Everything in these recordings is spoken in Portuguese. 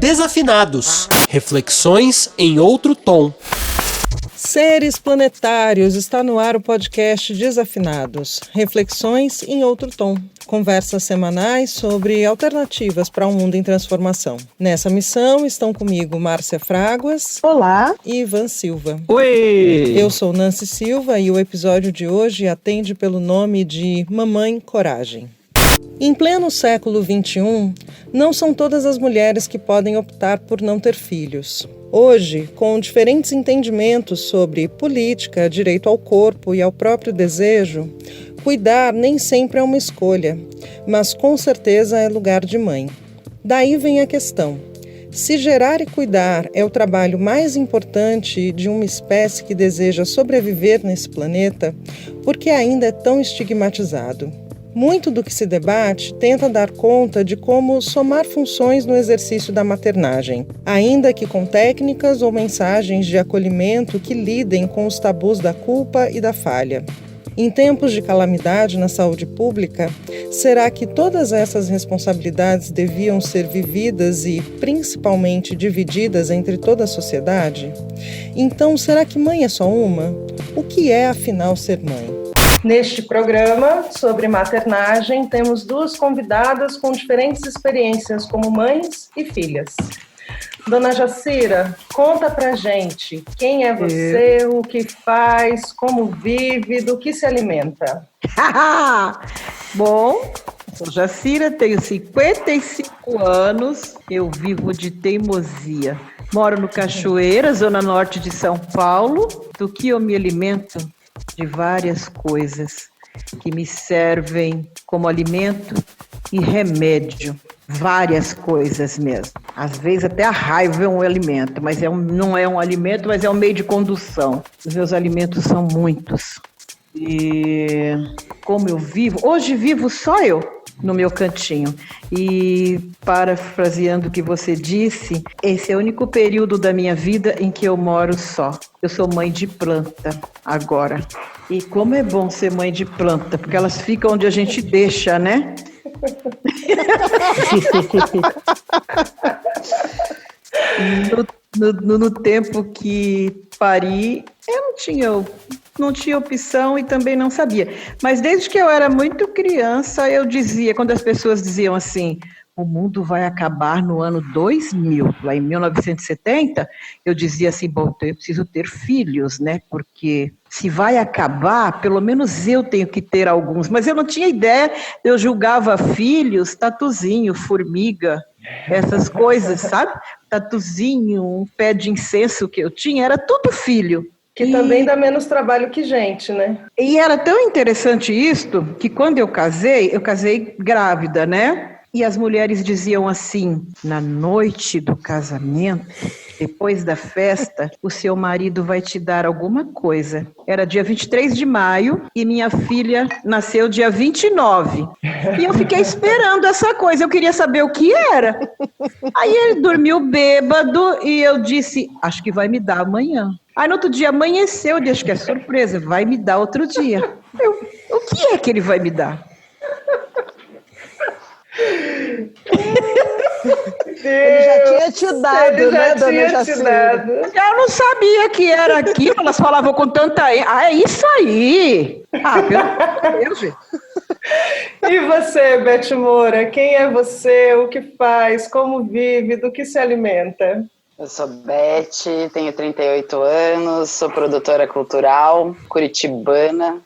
Desafinados, reflexões em outro tom. Seres planetários, está no ar o podcast Desafinados, reflexões em outro tom. Conversas semanais sobre alternativas para um mundo em transformação. Nessa missão estão comigo Márcia Fraguas. Olá. E Ivan Silva. Oi! Eu sou Nancy Silva e o episódio de hoje atende pelo nome de Mamãe Coragem. Em pleno século XXI, não são todas as mulheres que podem optar por não ter filhos. Hoje, com diferentes entendimentos sobre política, direito ao corpo e ao próprio desejo, cuidar nem sempre é uma escolha, mas com certeza é lugar de mãe. Daí vem a questão: se gerar e cuidar é o trabalho mais importante de uma espécie que deseja sobreviver nesse planeta, por que ainda é tão estigmatizado? Muito do que se debate tenta dar conta de como somar funções no exercício da maternagem, ainda que com técnicas ou mensagens de acolhimento que lidem com os tabus da culpa e da falha. Em tempos de calamidade na saúde pública, será que todas essas responsabilidades deviam ser vividas e, principalmente, divididas entre toda a sociedade? Então, será que mãe é só uma? O que é, afinal, ser mãe? Neste programa sobre maternagem, temos duas convidadas com diferentes experiências como mães e filhas. Dona Jacira, conta pra gente quem é você, o que faz, como vive, do que se alimenta. Bom, sou Jacira, tenho 55 anos, eu vivo de teimosia. Moro no Cachoeira, zona norte de São Paulo. Do que eu me alimento? De várias coisas que me servem como alimento e remédio. Várias coisas mesmo. Às vezes até a raiva é um alimento, mas não é um alimento, mas é um meio de condução. Os meus alimentos são muitos. E como eu vivo, hoje vivo só eu no meu cantinho. E parafraseando o que você disse, esse é o único período da minha vida em que eu moro só. Eu sou mãe de planta agora. E como é bom ser mãe de planta, porque elas ficam onde a gente deixa, né? No tempo que pari, eu não tinha opção e também não sabia. Mas desde que eu era muito criança, eu dizia, quando as pessoas diziam assim, o mundo vai acabar no ano 2000, lá em 1970, eu dizia assim, bom, então eu preciso ter filhos, né? Porque se vai acabar, pelo menos eu tenho que ter alguns. Mas eu não tinha ideia, eu julgava filhos, tatuzinho, formiga, essas coisas, sabe? Tatuzinho, um pé de incenso que eu tinha, era tudo filho. Que também dá menos trabalho que gente, né? E era tão interessante isto, que quando eu casei grávida, né? E as mulheres diziam assim, na noite do casamento, depois da festa, o seu marido vai te dar alguma coisa. Era dia 23 de maio e minha filha nasceu dia 29. E eu fiquei esperando essa coisa, eu queria saber o que era. Aí ele dormiu bêbado e eu disse, acho que vai me dar amanhã. Aí no outro dia amanheceu, eu disse, acho que é surpresa, vai me dar outro dia. O que é que ele vai me dar? Ele já tinha te dado, né, Dona Jacira? Eu não sabia que era aquilo, elas falavam com tanta... Ah, é isso aí! Ah, pelo amor de Deus, gente. E você, Beth Moura, quem é você, o que faz, como vive, do que se alimenta? Eu sou Beth, tenho 38 anos, sou produtora cultural, curitibana,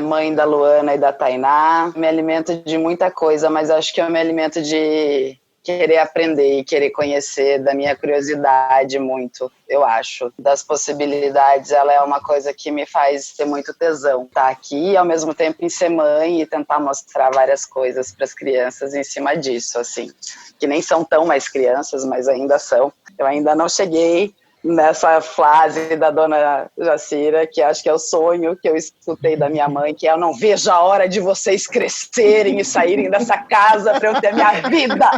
mãe da Luana e da Tainá. Me alimento de muita coisa, mas acho que eu me alimento de querer aprender e querer conhecer, da minha curiosidade muito, eu acho. Das possibilidades, ela é uma coisa que me faz ter muito tesão. Estar aqui, ao mesmo tempo, em ser mãe e tentar mostrar várias coisas para as crianças em cima disso, assim. Que nem são tão mais crianças, mas ainda são. Eu ainda não cheguei nessa fase da Dona Jacira, que acho que é o sonho que eu escutei da minha mãe, que é: eu não vejo a hora de vocês crescerem e saírem dessa casa para eu ter a minha vida.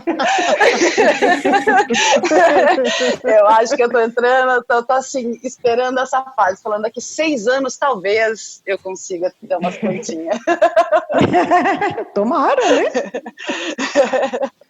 Eu acho que eu tô entrando, tô assim, esperando essa fase, falando daqui 6 anos talvez eu consiga ter umas plantinhas. Tomara, né?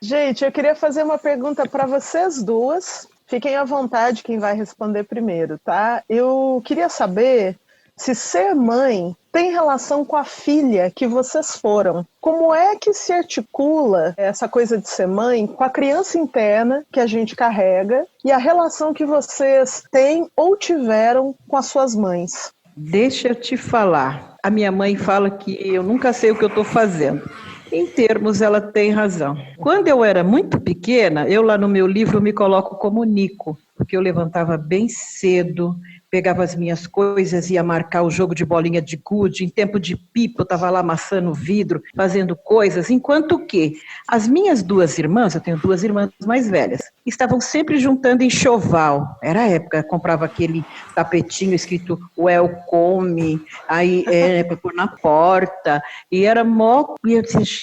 Gente, eu queria fazer uma pergunta para vocês duas. Fiquem à vontade quem vai responder primeiro, tá? Eu queria saber se ser mãe tem relação com a filha que vocês foram. Como é que se articula essa coisa de ser mãe com a criança interna que a gente carrega e a relação que vocês têm ou tiveram com as suas mães? Deixa eu te falar. A minha mãe fala que eu nunca sei o que eu estou fazendo. Em termos, ela tem razão. Quando eu era muito pequena, eu lá no meu livro me coloco como Nico, porque eu levantava bem cedo, pegava as minhas coisas, ia marcar o jogo de bolinha de gude, em tempo de pipa eu estava lá amassando vidro, fazendo coisas, enquanto que as minhas duas irmãs, eu tenho duas irmãs mais velhas, estavam sempre juntando enxoval. Era a época, comprava aquele tapetinho escrito Welcome, aí para pôr na porta, e era mó,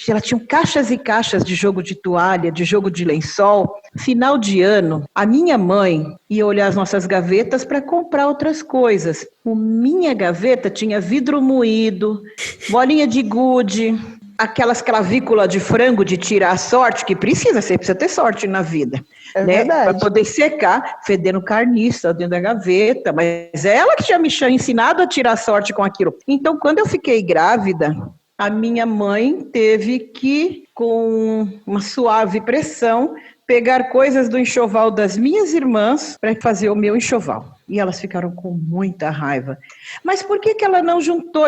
ela tinha caixas e caixas de jogo de toalha, de jogo de lençol. Final de ano, a minha mãe ia olhar as nossas gavetas para comprar outras coisas. Minha gaveta tinha vidro moído, bolinha de gude, aquelas clavícula de frango de tirar a sorte, que você precisa ter sorte na vida. É né? verdade. Para poder secar, fedendo carniça dentro da gaveta. Mas ela que tinha me ensinado a tirar sorte com aquilo. Então, quando eu fiquei grávida, a minha mãe teve que, com uma suave pressão, pegar coisas do enxoval das minhas irmãs para fazer o meu enxoval. E elas ficaram com muita raiva. Mas por que ela não juntou?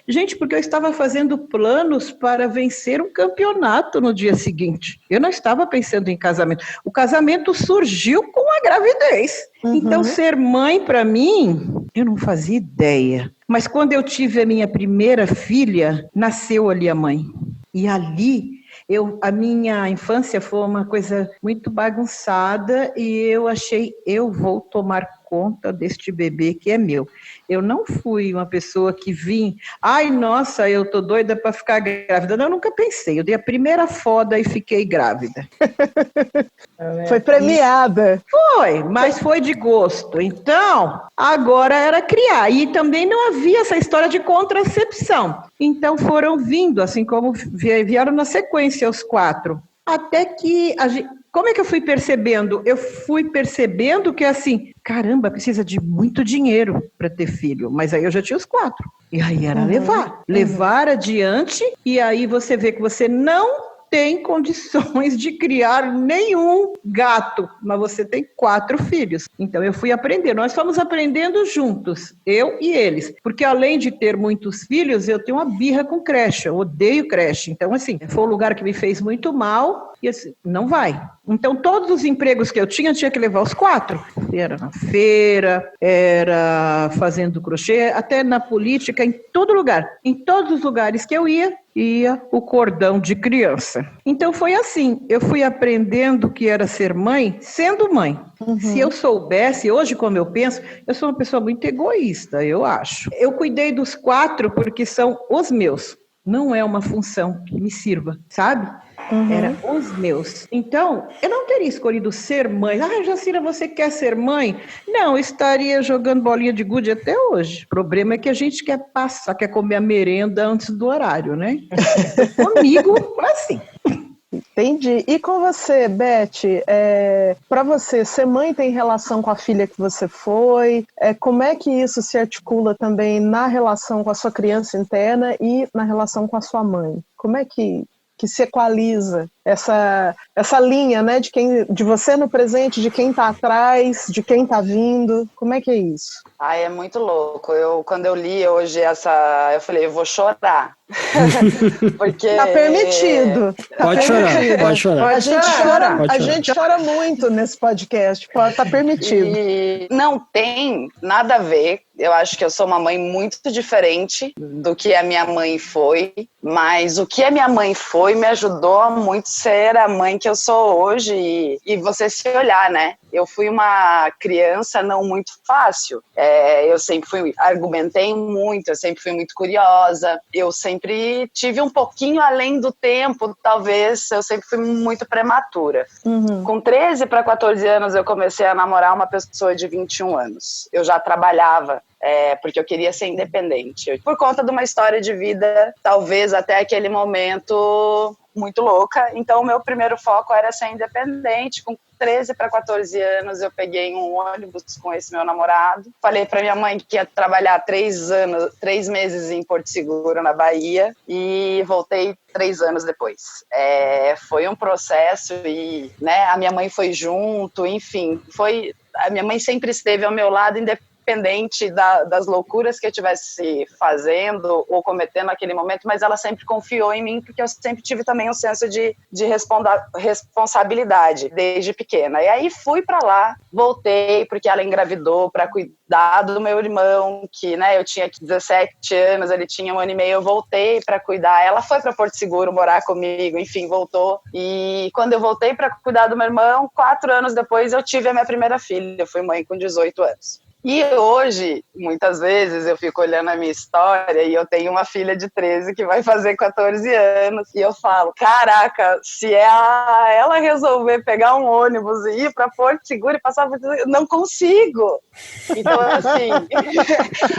Gente, porque eu estava fazendo planos para vencer um campeonato no dia seguinte. Eu não estava pensando em casamento. O casamento surgiu com a gravidez. Então, ser mãe, para mim, eu não fazia ideia. Mas quando eu tive a minha primeira filha, nasceu ali a mãe. E ali, a minha infância foi uma coisa muito bagunçada e eu achei, eu vou tomar conta deste bebê que é meu. Eu não fui uma pessoa que vim, ai, nossa, eu tô doida para ficar grávida. Não, eu nunca pensei. Eu dei a primeira foda e fiquei grávida. Foi premiada. Foi, mas foi de gosto. Então, agora era criar. E também não havia essa história de contracepção. Então foram vindo, assim como vieram na sequência os 4. Até que como é que eu fui percebendo? Eu fui percebendo que, assim, caramba, precisa de muito dinheiro para ter filho. Mas aí eu já tinha os 4. E aí era levar adiante. E aí você vê que você não tem condições de criar nenhum gato, mas você tem 4 filhos. Então eu fui aprendendo. Nós fomos aprendendo juntos, eu e eles. Porque além de ter muitos filhos, eu tenho uma birra com creche. Eu odeio creche. Então, assim, foi um lugar que me fez muito mal. E assim, não vai. Então, todos os empregos que eu tinha que levar os 4. Era na feira, era fazendo crochê, até na política, em todo lugar. Em todos os lugares que eu ia o cordão de criança. Então, foi assim. Eu fui aprendendo o que era ser mãe, sendo mãe. Se eu soubesse, hoje como eu penso, eu sou uma pessoa muito egoísta, eu acho. Eu cuidei dos 4 porque são os meus. Não é uma função que me sirva, sabe? Eram os meus. Então, eu não teria escolhido ser mãe. Ah, Jacira, você quer ser mãe? Não, eu estaria jogando bolinha de gude até hoje. O problema é que a gente quer passar, quer comer a merenda antes do horário, né? Comigo, assim. Entendi. E com você, Beth, para você, ser mãe tem relação com a filha que você foi? Como é que isso se articula também na relação com a sua criança interna e na relação com a sua mãe? Como é que se equaliza essa linha, né, de você no presente, de quem está atrás, de quem está vindo? Como é que é isso? Ai, é muito louco. Quando eu li hoje eu falei, eu vou chorar. Porque tá permitido. Pode chorar. A gente chora muito nesse podcast. Tá permitido. E não tem nada a ver. Eu acho que eu sou uma mãe muito diferente do que a minha mãe foi, mas o que a minha mãe foi me ajudou a muito ser a mãe que eu sou hoje e você se olhar, né? Eu fui uma criança não muito fácil. Eu sempre argumentei muito, eu sempre fui muito curiosa, eu sempre tive um pouquinho além do tempo, talvez, eu sempre fui muito prematura. Com 13 para 14 anos eu comecei a namorar uma pessoa de 21 anos. Eu já trabalhava porque eu queria ser independente. Por conta de uma história de vida, talvez até aquele momento muito louca. Então, o meu primeiro foco era ser independente. Com 13 para 14 anos, eu peguei um ônibus com esse meu namorado. Falei para minha mãe que ia trabalhar 3 meses em Porto Seguro, na Bahia, e voltei 3 anos depois. Foi um processo e, né, a minha mãe foi junto, enfim, a minha mãe sempre esteve ao meu lado, independente das loucuras que eu estivesse fazendo ou cometendo naquele momento, mas ela sempre confiou em mim, porque eu sempre tive também um senso de responsabilidade desde pequena. E aí fui para lá, voltei, porque ela engravidou para cuidar do meu irmão, que, né, eu tinha 17 anos, ele tinha 1 ano e meio, eu voltei para cuidar. Ela foi para Porto Seguro morar comigo, enfim, voltou. E quando eu voltei para cuidar do meu irmão, 4 anos depois eu tive a minha primeira filha. Eu fui mãe com 18 anos. E hoje, muitas vezes, eu fico olhando a minha história e eu tenho uma filha de 13 que vai fazer 14 anos. E eu falo, caraca, se ela resolver pegar um ônibus e ir para Porto Seguro e passar por tudo, eu não consigo. Então, assim,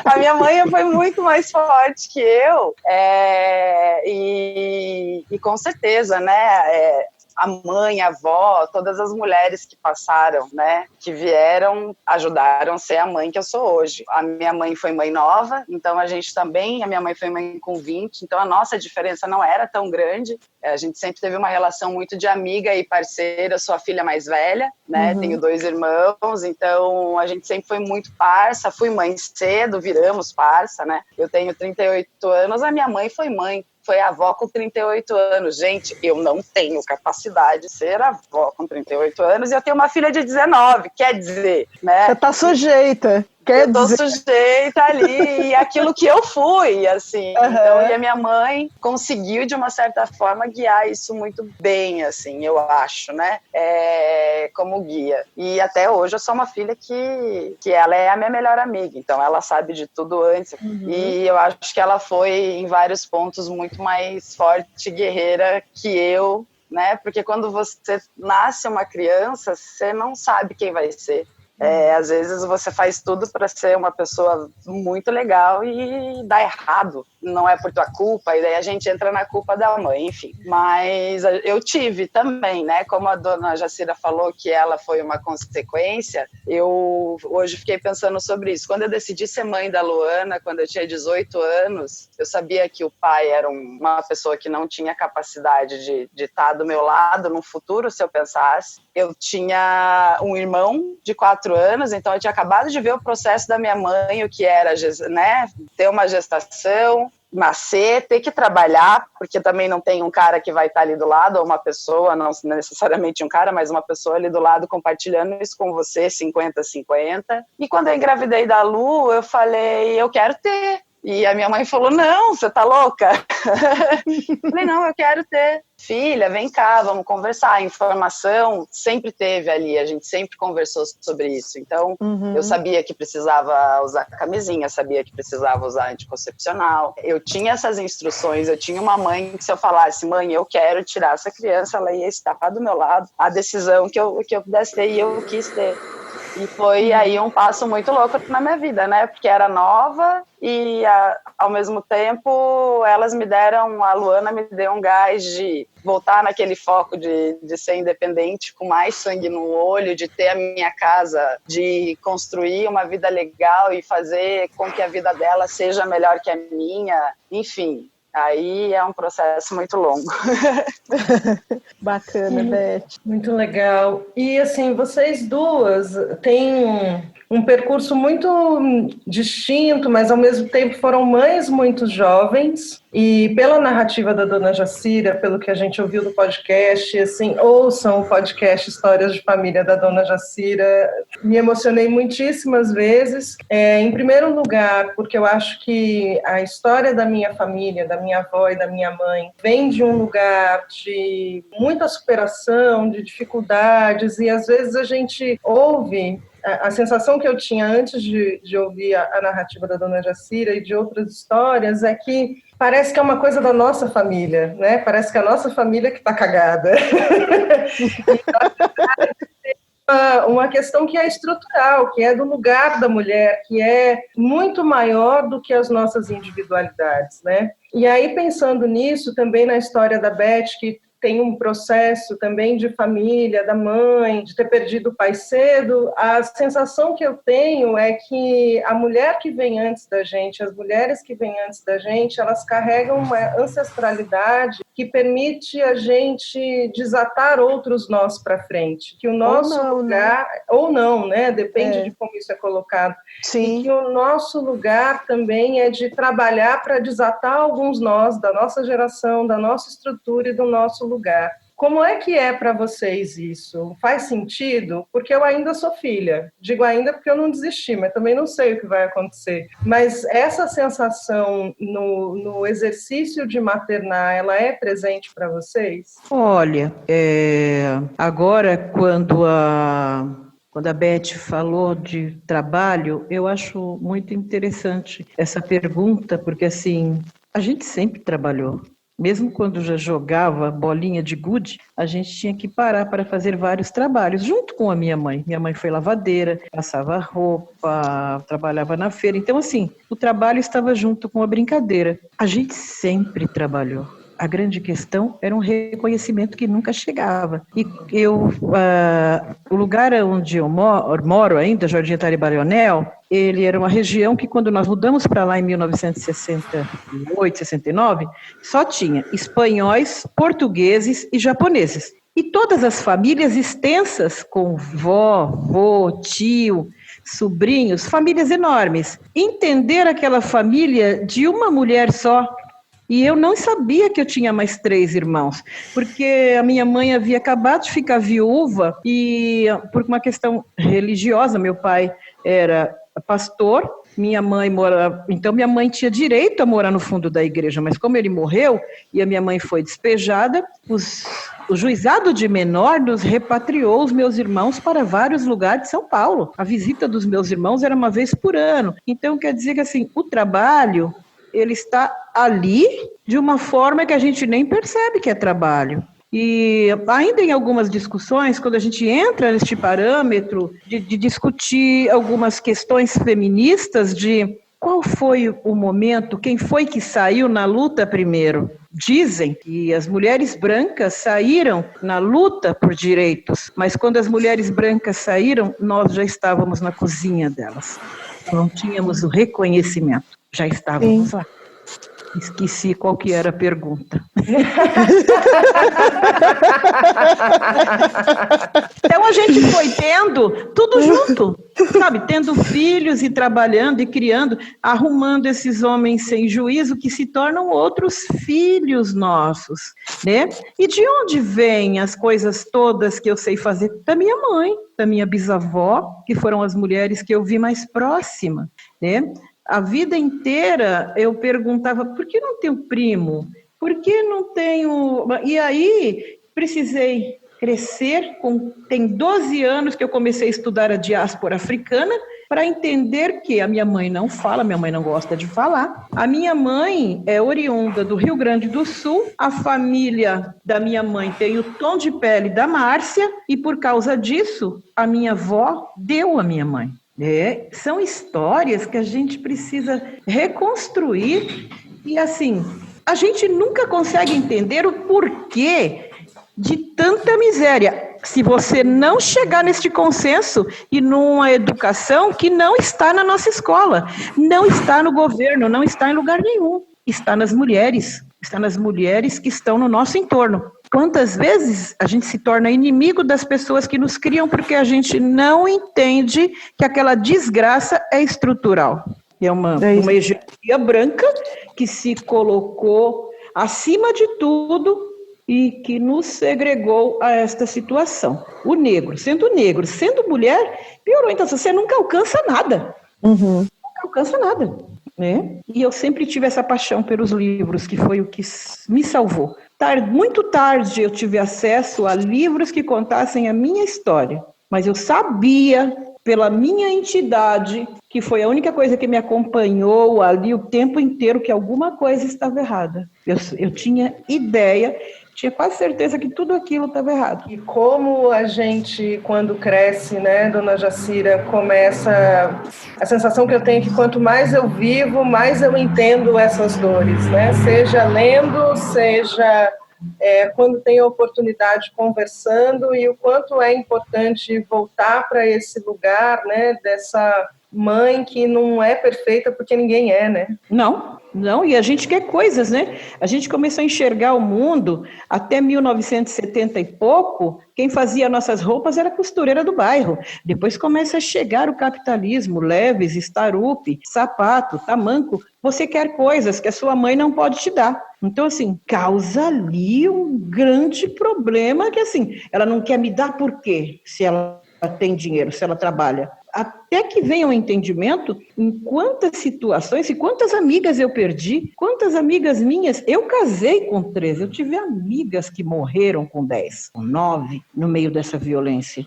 a minha mãe foi muito mais forte que eu. E com certeza, né, a mãe, a avó, todas as mulheres que passaram, né, que vieram, ajudaram a ser a mãe que eu sou hoje. A minha mãe foi mãe nova, então a minha mãe foi mãe com 20, então a nossa diferença não era tão grande. A gente sempre teve uma relação muito de amiga e parceira. Eu sou a filha mais velha, né, tenho 2 irmãos, então a gente sempre foi muito parça. Fui mãe cedo, viramos parça, né. Eu tenho 38 anos, a minha mãe foi avó com 38 anos. Gente, eu não tenho capacidade de ser avó com 38 anos e eu tenho uma filha de 19, quer dizer, né? Você tá sujeita. Eu tô sujeita ali, e aquilo que eu fui, assim. Então, e a minha mãe conseguiu, de uma certa forma, guiar isso muito bem, assim, eu acho, né? Como guia. E até hoje eu sou uma filha que ela é a minha melhor amiga, então ela sabe de tudo antes. E eu acho que ela foi, em vários pontos, muito mais forte e guerreira que eu, né? Porque quando você nasce uma criança, você não sabe quem vai ser. Às vezes você faz tudo para ser uma pessoa muito legal e dá errado, não é por tua culpa, e daí a gente entra na culpa da mãe, enfim. Mas eu tive também, né, como a dona Jacira falou que ela foi uma consequência, eu hoje fiquei pensando sobre isso. Quando eu decidi ser mãe da Luana, quando eu tinha 18 anos, eu sabia que o pai era uma pessoa que não tinha capacidade de estar do meu lado no futuro, se eu pensasse. Eu tinha um irmão de 4 anos, então eu tinha acabado de ver o processo da minha mãe, o que era, né, ter uma gestação, nascer, ter que trabalhar, porque também não tem um cara que vai estar ali do lado, ou uma pessoa, não necessariamente um cara, mas uma pessoa ali do lado compartilhando isso com você, 50-50. E quando eu engravidei da Lu, eu falei, eu quero ter. E a minha mãe falou, não, você tá louca? Falei, não, eu quero ter. Filha, vem cá, vamos conversar. A informação sempre teve ali, a gente sempre conversou sobre isso. Então, eu sabia que precisava usar camisinha, sabia que precisava usar anticoncepcional. Eu tinha essas instruções, eu tinha uma mãe que se eu falasse, mãe, eu quero tirar essa criança, ela ia estar do meu lado. A decisão que eu pudesse ter, e eu quis ter. E foi aí um passo muito louco na minha vida, né? Porque era nova e, ao mesmo tempo, a Luana me deu um gás de voltar naquele foco de ser independente, com mais sangue no olho, de ter a minha casa, de construir uma vida legal e fazer com que a vida dela seja melhor que a minha, enfim. Aí é um processo muito longo. Bacana, Beth. Muito legal. E assim, vocês duas têm um percurso muito distinto, mas ao mesmo tempo foram mães muito jovens. E pela narrativa da dona Jacira, pelo que a gente ouviu do podcast, assim, ouçam o podcast Histórias de Família da dona Jacira. Me emocionei muitíssimas vezes. Em primeiro lugar, porque eu acho que a história da minha família, da minha avó e da minha mãe, vem de um lugar de muita superação, de dificuldades, e às vezes a gente ouve. A sensação que eu tinha antes de ouvir a narrativa da dona Jacira e de outras histórias é que parece que é uma coisa da nossa família, né? Parece que é a nossa família que está cagada. uma questão que é estrutural, que é do lugar da mulher, que é muito maior do que as nossas individualidades, né? E aí, pensando nisso, também na história da Beth, que tem um processo também de família, da mãe, de ter perdido o pai cedo, a sensação que eu tenho é que a mulher que vem antes da gente, as mulheres que vêm antes da gente, elas carregam uma ancestralidade que permite a gente desatar outros nós para frente, que o nosso lugar, ou não, né? Depende de como isso é colocado. Sim. E que o nosso lugar também é de trabalhar para desatar alguns nós da nossa geração, da nossa estrutura e do nosso lugar. Como é que é para vocês isso? Faz sentido? Porque eu ainda sou filha. Digo ainda porque eu não desisti, mas também não sei o que vai acontecer. Mas essa sensação no exercício de maternar, ela é presente para vocês? Olha, agora quando a Beth falou de trabalho, eu acho muito interessante essa pergunta, porque assim, a gente sempre trabalhou. Mesmo quando já jogava bolinha de gude, a gente tinha que parar para fazer vários trabalhos, junto com a minha mãe. Minha mãe foi lavadeira, passava roupa, trabalhava na feira. Então, assim, o trabalho estava junto com a brincadeira. A gente sempre trabalhou. A grande questão era um reconhecimento que nunca chegava. E o lugar onde eu moro ainda, Jardim Taribalionel, ele era uma região que, quando nós mudamos para lá em 1968, 69, só tinha espanhóis, portugueses e japoneses. E todas as famílias extensas, com vó, vô, tio, sobrinhos, famílias enormes. Entender aquela família de uma mulher só. E eu não sabia que eu tinha mais 3 irmãos, porque a minha mãe havia acabado de ficar viúva e, por uma questão religiosa, meu pai era pastor, minha mãe então minha mãe tinha direito a morar no fundo da igreja, mas como ele morreu e a minha mãe foi despejada, o juizado de menor nos repatriou os meus irmãos para vários lugares de São Paulo. A visita dos meus irmãos era uma vez por ano. Então, quer dizer que assim, o trabalho, ele está ali de uma forma que a gente nem percebe que é trabalho. E ainda em algumas discussões, quando a gente entra neste parâmetro de discutir algumas questões feministas, de qual foi o momento, quem foi que saiu na luta primeiro? Dizem que as mulheres brancas saíram na luta por direitos, mas quando as mulheres brancas saíram, nós já estávamos na cozinha delas. Não tínhamos o reconhecimento. Já estávamos lá. Esqueci qual que era a pergunta. Então a gente foi tendo tudo junto, sabe? Tendo filhos e trabalhando e criando, arrumando esses homens sem juízo que se tornam outros filhos nossos, né? E de onde vêm as coisas todas que eu sei fazer? Da minha mãe, da minha bisavó, que foram as mulheres que eu vi mais próxima, né? A vida inteira eu perguntava, por que não tenho primo? Por que não tenho... E aí precisei crescer, tem 12 anos que eu comecei a estudar a diáspora africana, para entender que a minha mãe não fala, minha mãe não gosta de falar. A minha mãe é oriunda do Rio Grande do Sul, a família da minha mãe tem o tom de pele da Márcia, e por causa disso, a minha avó deu a minha mãe. São histórias que a gente precisa reconstruir e, assim, a gente nunca consegue entender o porquê de tanta miséria. Se você não chegar neste consenso e numa educação que não está na nossa escola, não está no governo, não está em lugar nenhum, está nas mulheres que estão no nosso entorno. Quantas vezes a gente se torna inimigo das pessoas que nos criam porque a gente não entende que aquela desgraça é estrutural. É uma hegemonia branca que se colocou acima de tudo e que nos segregou a esta situação. O negro, sendo mulher, piorou. Então, você nunca alcança nada. Nunca alcança nada. Né? E eu sempre tive essa paixão pelos livros, que foi o que me salvou. Muito tarde eu tive acesso a livros que contassem a minha história, mas eu sabia, pela minha entidade, que foi a única coisa que me acompanhou ali o tempo inteiro, que alguma coisa estava errada. Eu tinha ideia, tinha quase certeza que tudo aquilo estava errado. E como a gente, quando cresce, né, dona Jacira, começa... A sensação que eu tenho é que quanto mais eu vivo, mais eu entendo essas dores, né? Seja lendo, seja quando tem a oportunidade conversando, e o quanto é importante voltar para esse lugar, né, dessa mãe que não é perfeita porque ninguém é, né? Não, e a gente quer coisas, né? A gente começou a enxergar o mundo até 1970 e pouco, quem fazia nossas roupas era a costureira do bairro. Depois começa a chegar o capitalismo, Leves, Starup, sapato, tamanco. Você quer coisas que a sua mãe não pode te dar. Então, assim, causa ali um grande problema que, assim, ela não quer me dar por quê? Se ela tem dinheiro, se ela trabalha. Até que venha um entendimento em quantas situações e quantas amigas eu perdi, quantas amigas minhas, eu casei com 13, eu tive amigas que morreram com 10, com 9, no meio dessa violência.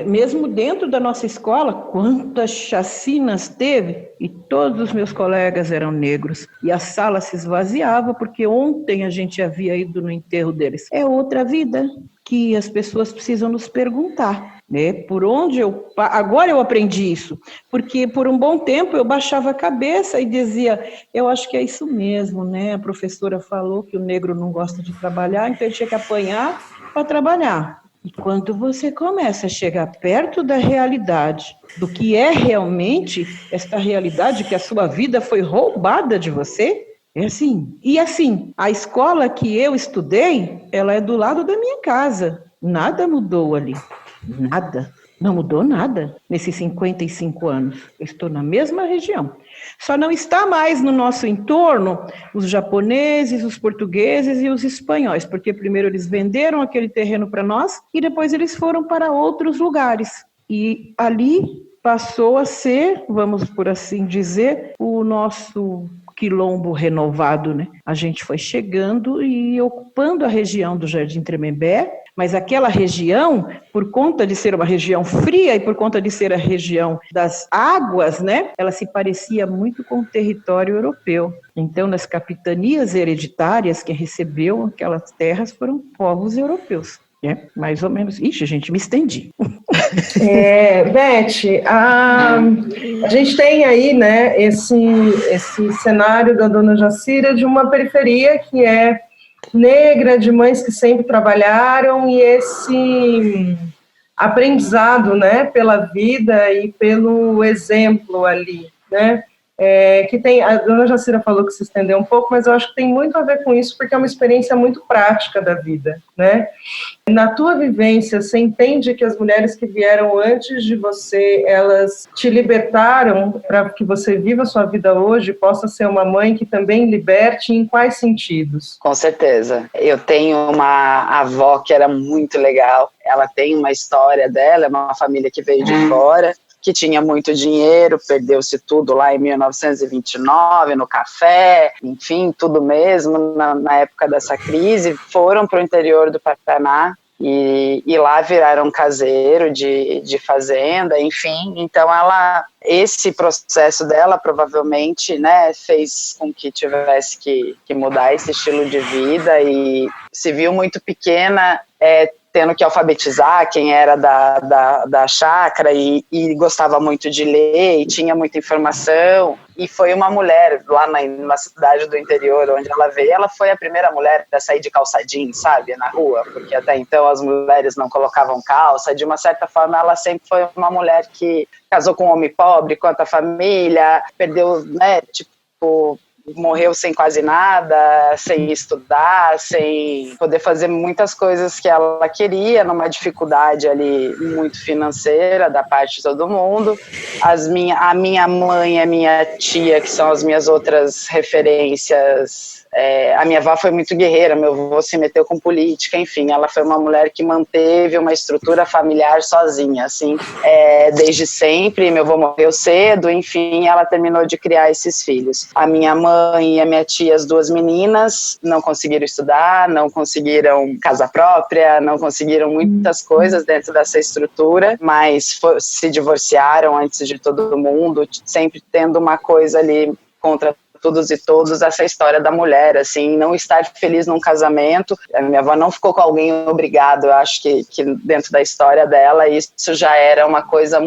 Mesmo dentro da nossa escola, quantas chacinas teve, e todos os meus colegas eram negros, e a sala se esvaziava, porque ontem a gente havia ido no enterro deles. É outra vida que as pessoas precisam nos perguntar. Por onde agora eu aprendi isso, porque por um bom tempo eu baixava a cabeça e dizia, eu acho que é isso mesmo, né? A professora falou que o negro não gosta de trabalhar, então ele tinha que apanhar para trabalhar. E quando você começa a chegar perto da realidade, do que é realmente esta realidade, que a sua vida foi roubada de você, é assim. E assim, a escola que eu estudei, ela é do lado da minha casa, nada mudou ali. Nada, não mudou nada nesses 55 anos. Eu estou na mesma região. Só não está mais no nosso entorno os japoneses, os portugueses e os espanhóis, porque primeiro eles venderam aquele terreno para nós e depois eles foram para outros lugares. E ali passou a ser, vamos por assim dizer, o nosso quilombo renovado, né? A gente foi chegando e ocupando a região do Jardim Tremembé, mas aquela região, por conta de ser uma região fria e por conta de ser a região das águas, né, ela se parecia muito com o território europeu. Então, nas capitanias hereditárias, quem recebeu aquelas terras foram povos europeus. Mais ou menos. Ixi, gente, me estendi. Beth, a gente tem aí, né, esse cenário da dona Jacira de uma periferia que é negra, de mães que sempre trabalharam, e esse aprendizado, né, pela vida e pelo exemplo ali, né, que tem, a dona Jacira falou que se estendeu um pouco, mas eu acho que tem muito a ver com isso, porque é uma experiência muito prática da vida, né. Na tua vivência, você entende que as mulheres que vieram antes de você, elas te libertaram para que você viva a sua vida hoje, possa ser uma mãe que também liberte, em quais sentidos? Com certeza. Eu tenho uma avó que era muito legal, ela tem uma história dela, é uma família que veio de fora, que tinha muito dinheiro, perdeu-se tudo lá em 1929, no café, enfim, tudo mesmo, na época dessa crise, foram para o interior do Paraná, e lá viraram caseiro de fazenda, enfim. Então esse processo dela provavelmente, né, fez com que tivesse que mudar esse estilo de vida, e se viu muito pequena, tendo que alfabetizar quem era da chácara, e gostava muito de ler, e tinha muita informação, e foi uma mulher lá na cidade do interior onde ela veio, ela foi a primeira mulher a sair de calça jeans, sabe, na rua, porque até então as mulheres não colocavam calça. De uma certa forma ela sempre foi uma mulher que casou com um homem pobre, com a família, perdeu, né, tipo, morreu sem quase nada, sem estudar, sem poder fazer muitas coisas que ela queria, numa dificuldade ali muito financeira da parte de todo mundo. A minha mãe e a minha tia, que são as minhas outras referências, A minha avó foi muito guerreira, meu avô se meteu com política, enfim, ela foi uma mulher que manteve uma estrutura familiar sozinha, assim, desde sempre. Meu avô morreu cedo, enfim, ela terminou de criar esses filhos. A minha mãe e a minha tia, as duas meninas, não conseguiram estudar, não conseguiram casa própria, não conseguiram muitas coisas dentro dessa estrutura, mas se divorciaram antes de todo mundo, sempre tendo uma coisa ali contra todos e todos, essa história da mulher, assim, não estar feliz num casamento. A minha avó não ficou com alguém obrigado, eu acho que dentro da história dela, isso já era uma coisa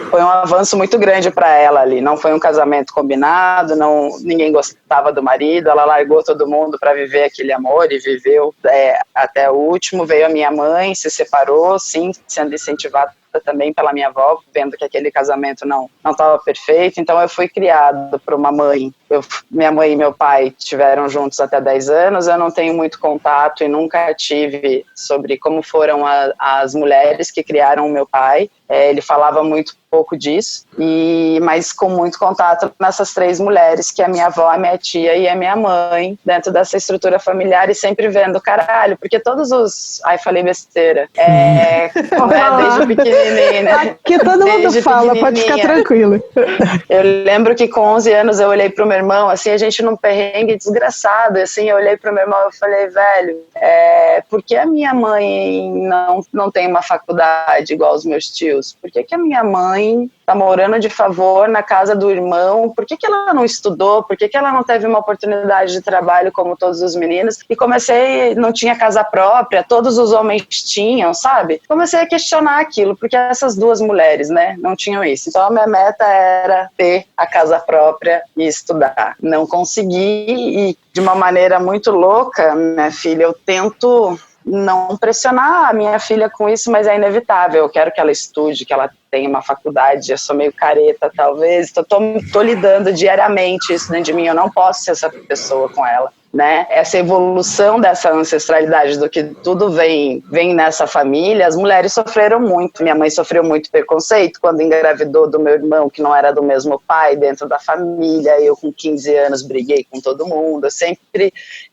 foi um avanço muito grande para ela ali, não foi um casamento combinado, ninguém gostava do marido, ela largou todo mundo para viver aquele amor e viveu até o último. Veio a minha mãe, se separou, sim, sendo incentivada também pela minha avó, vendo que aquele casamento não estava perfeito. Então eu fui criado por uma mãe. Minha mãe e meu pai tiveram juntos até 10 anos, eu não tenho muito contato e nunca tive sobre como foram as mulheres que criaram o meu pai. Ele falava muito pouco disso, mas com muito contato nessas 3 mulheres, que é a minha avó, a minha tia e a minha mãe, dentro dessa estrutura familiar, e sempre vendo, caralho, porque todos os... Ai, falei besteira. Desde pequenininha. Aqui todo mundo fala, pode ficar tranquilo. Eu lembro que com 11 anos eu olhei pro meu irmão, assim, a gente num perrengue desgraçado, assim, eu olhei pro meu irmão e falei, velho, por que a minha mãe não tem uma faculdade igual os meus tios? Por que a minha mãe tá morando de favor na casa do irmão? Por que ela não estudou? Por que ela não teve uma oportunidade de trabalho como todos os meninos? E não tinha casa própria, todos os homens tinham, sabe? Comecei a questionar aquilo, porque essas 2 mulheres, né, não tinham isso. Então a minha meta era ter a casa própria e estudar. Não consegui, e de uma maneira muito louca, minha filha, eu tento não pressionar a minha filha com isso, mas é inevitável. Eu quero que ela estude, que ela tenha uma faculdade. Eu sou meio careta, talvez. Tô lidando diariamente isso dentro de mim. Eu não posso ser essa pessoa com ela, né? Essa evolução dessa ancestralidade do que tudo vem nessa família. As mulheres sofreram muito. Minha mãe sofreu muito preconceito quando engravidou do meu irmão, que não era do mesmo pai, dentro da família. Eu com 15 anos briguei com todo mundo.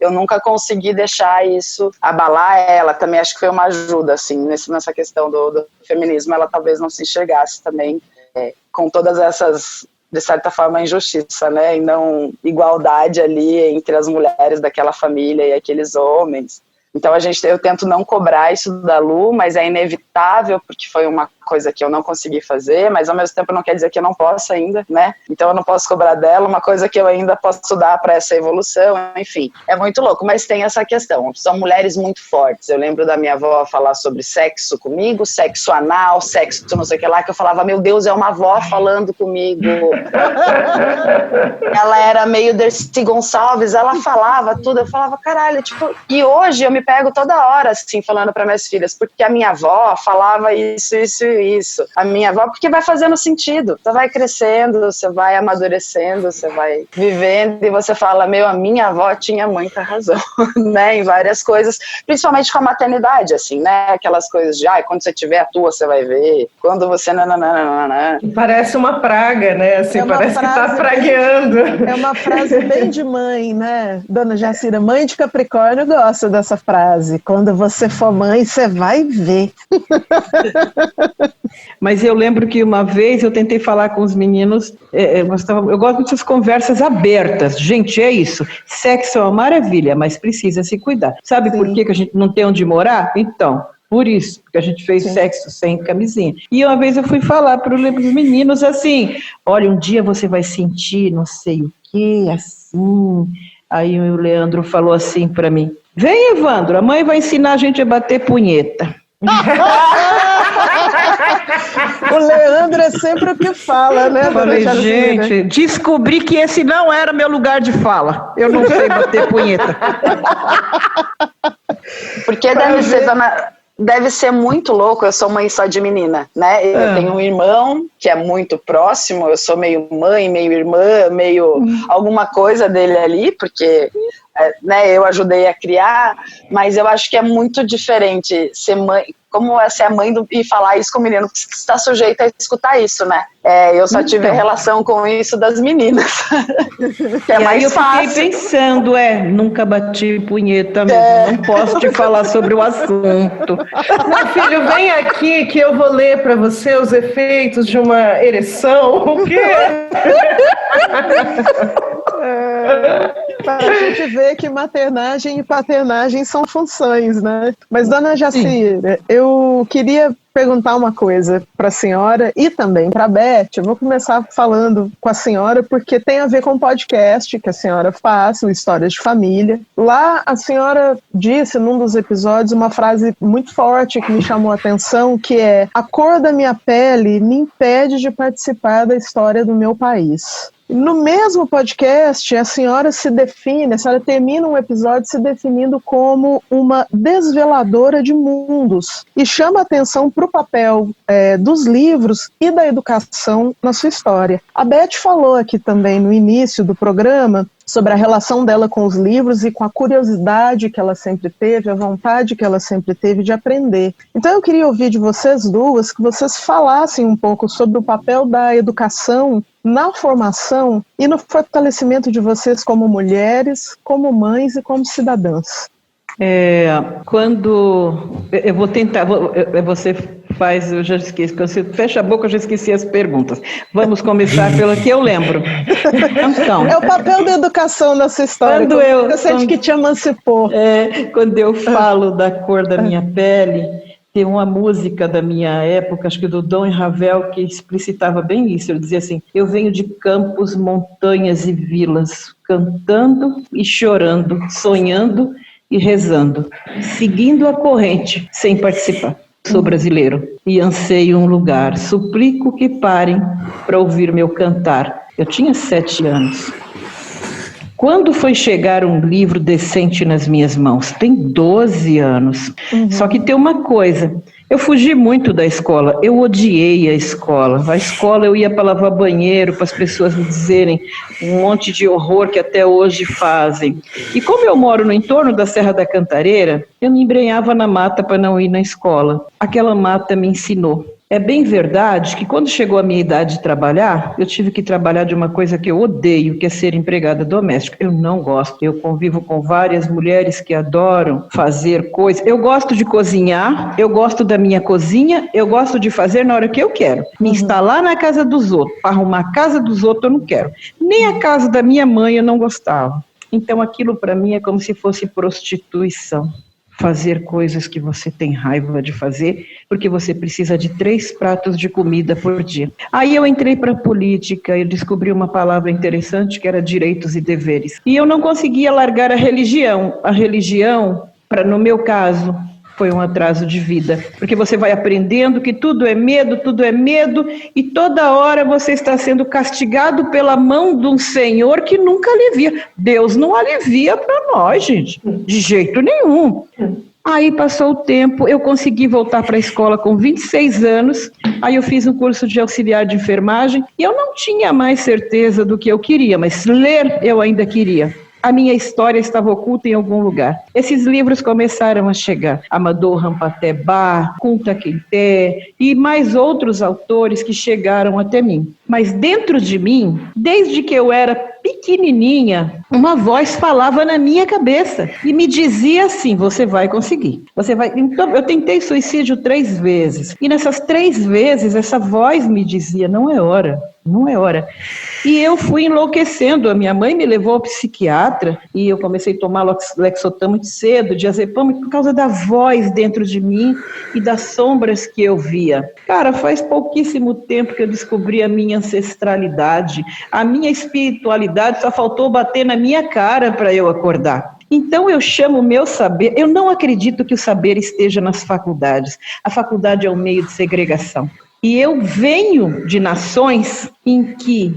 Eu nunca consegui deixar isso abalar ela. Também acho que foi uma ajuda, assim, nessa questão do feminismo. Ela talvez não se enxergasse também com todas essas, de certa forma, injustiça, né, e não igualdade ali entre as mulheres daquela família e aqueles homens. Então eu tento não cobrar isso da Lu, mas é inevitável, porque foi uma coisa que eu não consegui fazer, mas ao mesmo tempo não quer dizer que eu não possa ainda, né? Então eu não posso cobrar dela uma coisa que eu ainda posso dar para essa evolução, enfim. É muito louco, mas tem essa questão. São mulheres muito fortes. Eu lembro da minha avó falar sobre sexo comigo, sexo anal, sexo não sei o que lá, que eu falava, meu Deus, é uma avó falando comigo. Ela era meio Dercy Gonçalves, ela falava tudo, eu falava, caralho, tipo... E hoje eu me pego toda hora, assim, falando para minhas filhas, porque a minha avó falava isso. A minha avó, porque vai fazendo sentido. Você vai crescendo, você vai amadurecendo, você vai vivendo e você fala, a minha avó tinha muita razão, né, em várias coisas, principalmente com a maternidade, assim, né, aquelas coisas de, quando você tiver a tua, você vai ver, quando você nananana. Parece uma praga, né, assim, parece que tá pragueando. É uma frase bem de mãe, né, dona Jacira, mãe de Capricórnio gosta dessa frase, quando você for mãe, você vai ver. Mas eu lembro que uma vez eu tentei falar com os meninos, eu gosto dessas conversas abertas. Gente, é isso. Sexo é uma maravilha, mas precisa se cuidar. Sabe por que a gente não tem onde morar? Então, por isso, porque a gente fez sexo sem camisinha. E uma vez eu fui falar para os meninos assim, olha, um dia você vai sentir não sei o que, assim. Aí o Leandro falou assim para mim, vem, Evandro, a mãe vai ensinar a gente a bater punheta. O Leandro é sempre o que fala, né? Eu falei, gente, descobri que esse não era meu lugar de fala. Eu não sei bater punheta. Porque deve ser muito louco. Eu sou mãe só de menina, né? Eu tenho um irmão que é muito próximo. Eu sou meio mãe, meio irmã, meio alguma coisa dele ali, porque... né, eu ajudei a criar, mas eu acho que é muito diferente ser mãe, como é ser mãe e falar isso com o menino, que está sujeito a escutar isso, né? Eu só tive a relação com isso das meninas. Que é mais fácil. Fiquei pensando, nunca bati punheta mesmo, não posso te falar sobre o assunto. Meu filho, vem aqui que eu vou ler para você os efeitos de uma ereção. O quê? Para a gente ver que maternagem e paternagem são funções, né? Mas, dona Jacira, eu queria perguntar uma coisa para a senhora e também para a Beth. Eu vou começar falando com a senhora porque tem a ver com o podcast que a senhora faz, o Histórias de Família. Lá a senhora disse num dos episódios uma frase muito forte que me chamou a atenção, que é: a cor da minha pele me impede de participar da história do meu país. No mesmo podcast, a senhora termina um episódio se definindo como uma desveladora de mundos e chama atenção para o papel dos livros e da educação na sua história. A Beth falou aqui também no início do programa sobre a relação dela com os livros e com a curiosidade que ela sempre teve, a vontade que ela sempre teve de aprender. Então eu queria ouvir de vocês duas que vocês falassem um pouco sobre o papel da educação na formação e no fortalecimento de vocês como mulheres, como mães e como cidadãs. Quando eu vou tentar, você faz, eu já esqueci, quando você fecha a boca eu já esqueci as perguntas. Vamos começar pelo que eu lembro. Então, é o papel da educação nessa história, que te emancipou. Quando eu falo da cor da minha pele, tem uma música da minha época, acho que do Dom e Ravel, que explicitava bem isso. Ele dizia assim: eu venho de campos, montanhas e vilas, cantando e chorando, sonhando e rezando, seguindo a corrente, sem participar. Sou brasileiro e anseio um lugar, suplico que parem para ouvir meu cantar. Eu tinha 7 anos. Quando foi chegar um livro decente nas minhas mãos? Tem 12 anos. Só que tem uma coisa, eu fugi muito da escola, eu odiei a escola. A escola eu ia para lavar banheiro, para as pessoas me dizerem um monte de horror que até hoje fazem. E como eu moro no entorno da Serra da Cantareira, eu me embrenhava na mata para não ir na escola. Aquela mata me ensinou. É bem verdade que quando chegou a minha idade de trabalhar, eu tive que trabalhar de uma coisa que eu odeio, que é ser empregada doméstica. Eu não gosto. Eu convivo com várias mulheres que adoram fazer coisas. Eu gosto de cozinhar, eu gosto da minha cozinha, eu gosto de fazer na hora que eu quero. Me instalar na casa dos outros, arrumar a casa dos outros eu não quero. Nem a casa da minha mãe eu não gostava. Então aquilo para mim é como se fosse prostituição. Fazer coisas que você tem raiva de fazer, porque você precisa de 3 pratos de comida por dia. Aí eu entrei para a política e descobri uma palavra interessante que era direitos e deveres. E eu não conseguia largar a religião. A religião, no meu caso, foi um atraso de vida, porque você vai aprendendo que tudo é medo, e toda hora você está sendo castigado pela mão de um Senhor que nunca alivia. Deus não alivia para nós, gente, de jeito nenhum. Aí passou o tempo, eu consegui voltar para a escola com 26 anos, aí eu fiz um curso de auxiliar de enfermagem, e eu não tinha mais certeza do que eu queria, mas ler eu ainda queria. A minha história estava oculta em algum lugar. Esses livros começaram a chegar. Amador Rampatebá, Kunta Kinte e mais outros autores que chegaram até mim. Mas dentro de mim, desde que eu era pequenininha, uma voz falava na minha cabeça e me dizia assim: você vai conseguir. Você vai. Então, eu tentei suicídio 3 vezes. E nessas 3 vezes, essa voz me dizia: não é hora. Não é hora. E eu fui enlouquecendo. A minha mãe me levou ao psiquiatra e eu comecei a tomar Lexotan muito cedo, diazepam, por causa da voz dentro de mim e das sombras que eu via. Cara, faz pouquíssimo tempo que eu descobri a minha ancestralidade, a minha espiritualidade, só faltou bater na minha cara para eu acordar. Então eu chamo o meu saber, eu não acredito que o saber esteja nas faculdades. A faculdade é um meio de segregação. E eu venho de nações em que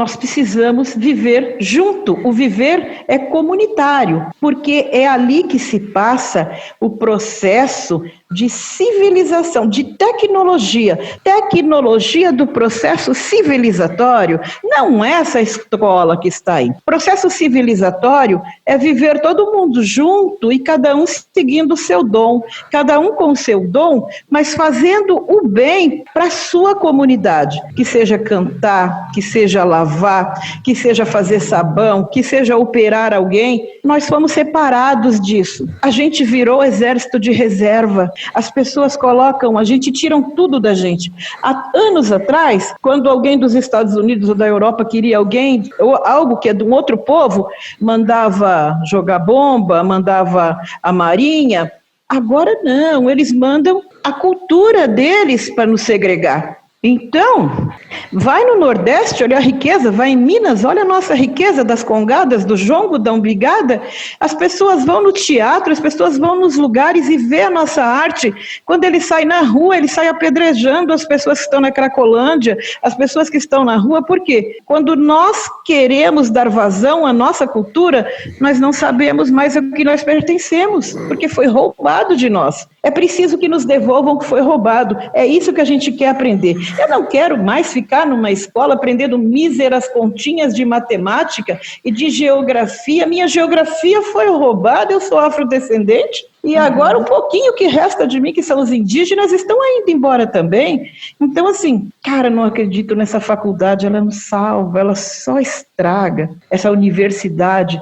Nós precisamos viver junto. O viver é comunitário, porque é ali que se passa o processo de civilização, de tecnologia. Tecnologia do processo civilizatório não é essa escola que está aí. Processo civilizatório é viver todo mundo junto e cada um seguindo o seu dom, cada um com o seu dom, mas fazendo o bem para a sua comunidade, que seja cantar, que seja lavar, que seja fazer sabão, que seja operar alguém. Nós fomos separados disso. A gente virou exército de reserva. As pessoas colocam, a gente tiram tudo da gente. Há anos atrás, quando alguém dos Estados Unidos ou da Europa queria alguém, ou algo que é de um outro povo, mandava jogar bomba, mandava a marinha. Agora não, eles mandam a cultura deles para nos segregar. Então, vai no Nordeste, olha a riqueza, vai em Minas, olha a nossa riqueza das congadas, do jongo, da umbigada. As pessoas vão no teatro, as pessoas vão nos lugares e vê a nossa arte. Quando ele sai na rua, ele sai apedrejando as pessoas que estão na Cracolândia, as pessoas que estão na rua. Por quê? Quando nós queremos dar vazão à nossa cultura, nós não sabemos mais a que nós pertencemos, porque foi roubado de nós. É preciso que nos devolvam o que foi roubado. É isso que a gente quer aprender. Eu não quero mais ficar numa escola aprendendo míseras continhas de matemática e de geografia. Minha geografia foi roubada, eu sou afrodescendente. E agora um pouquinho que resta de mim, que são os indígenas, estão indo embora também. Então, assim, cara, não acredito nessa faculdade, ela não salva, ela só estraga. Essa universidade,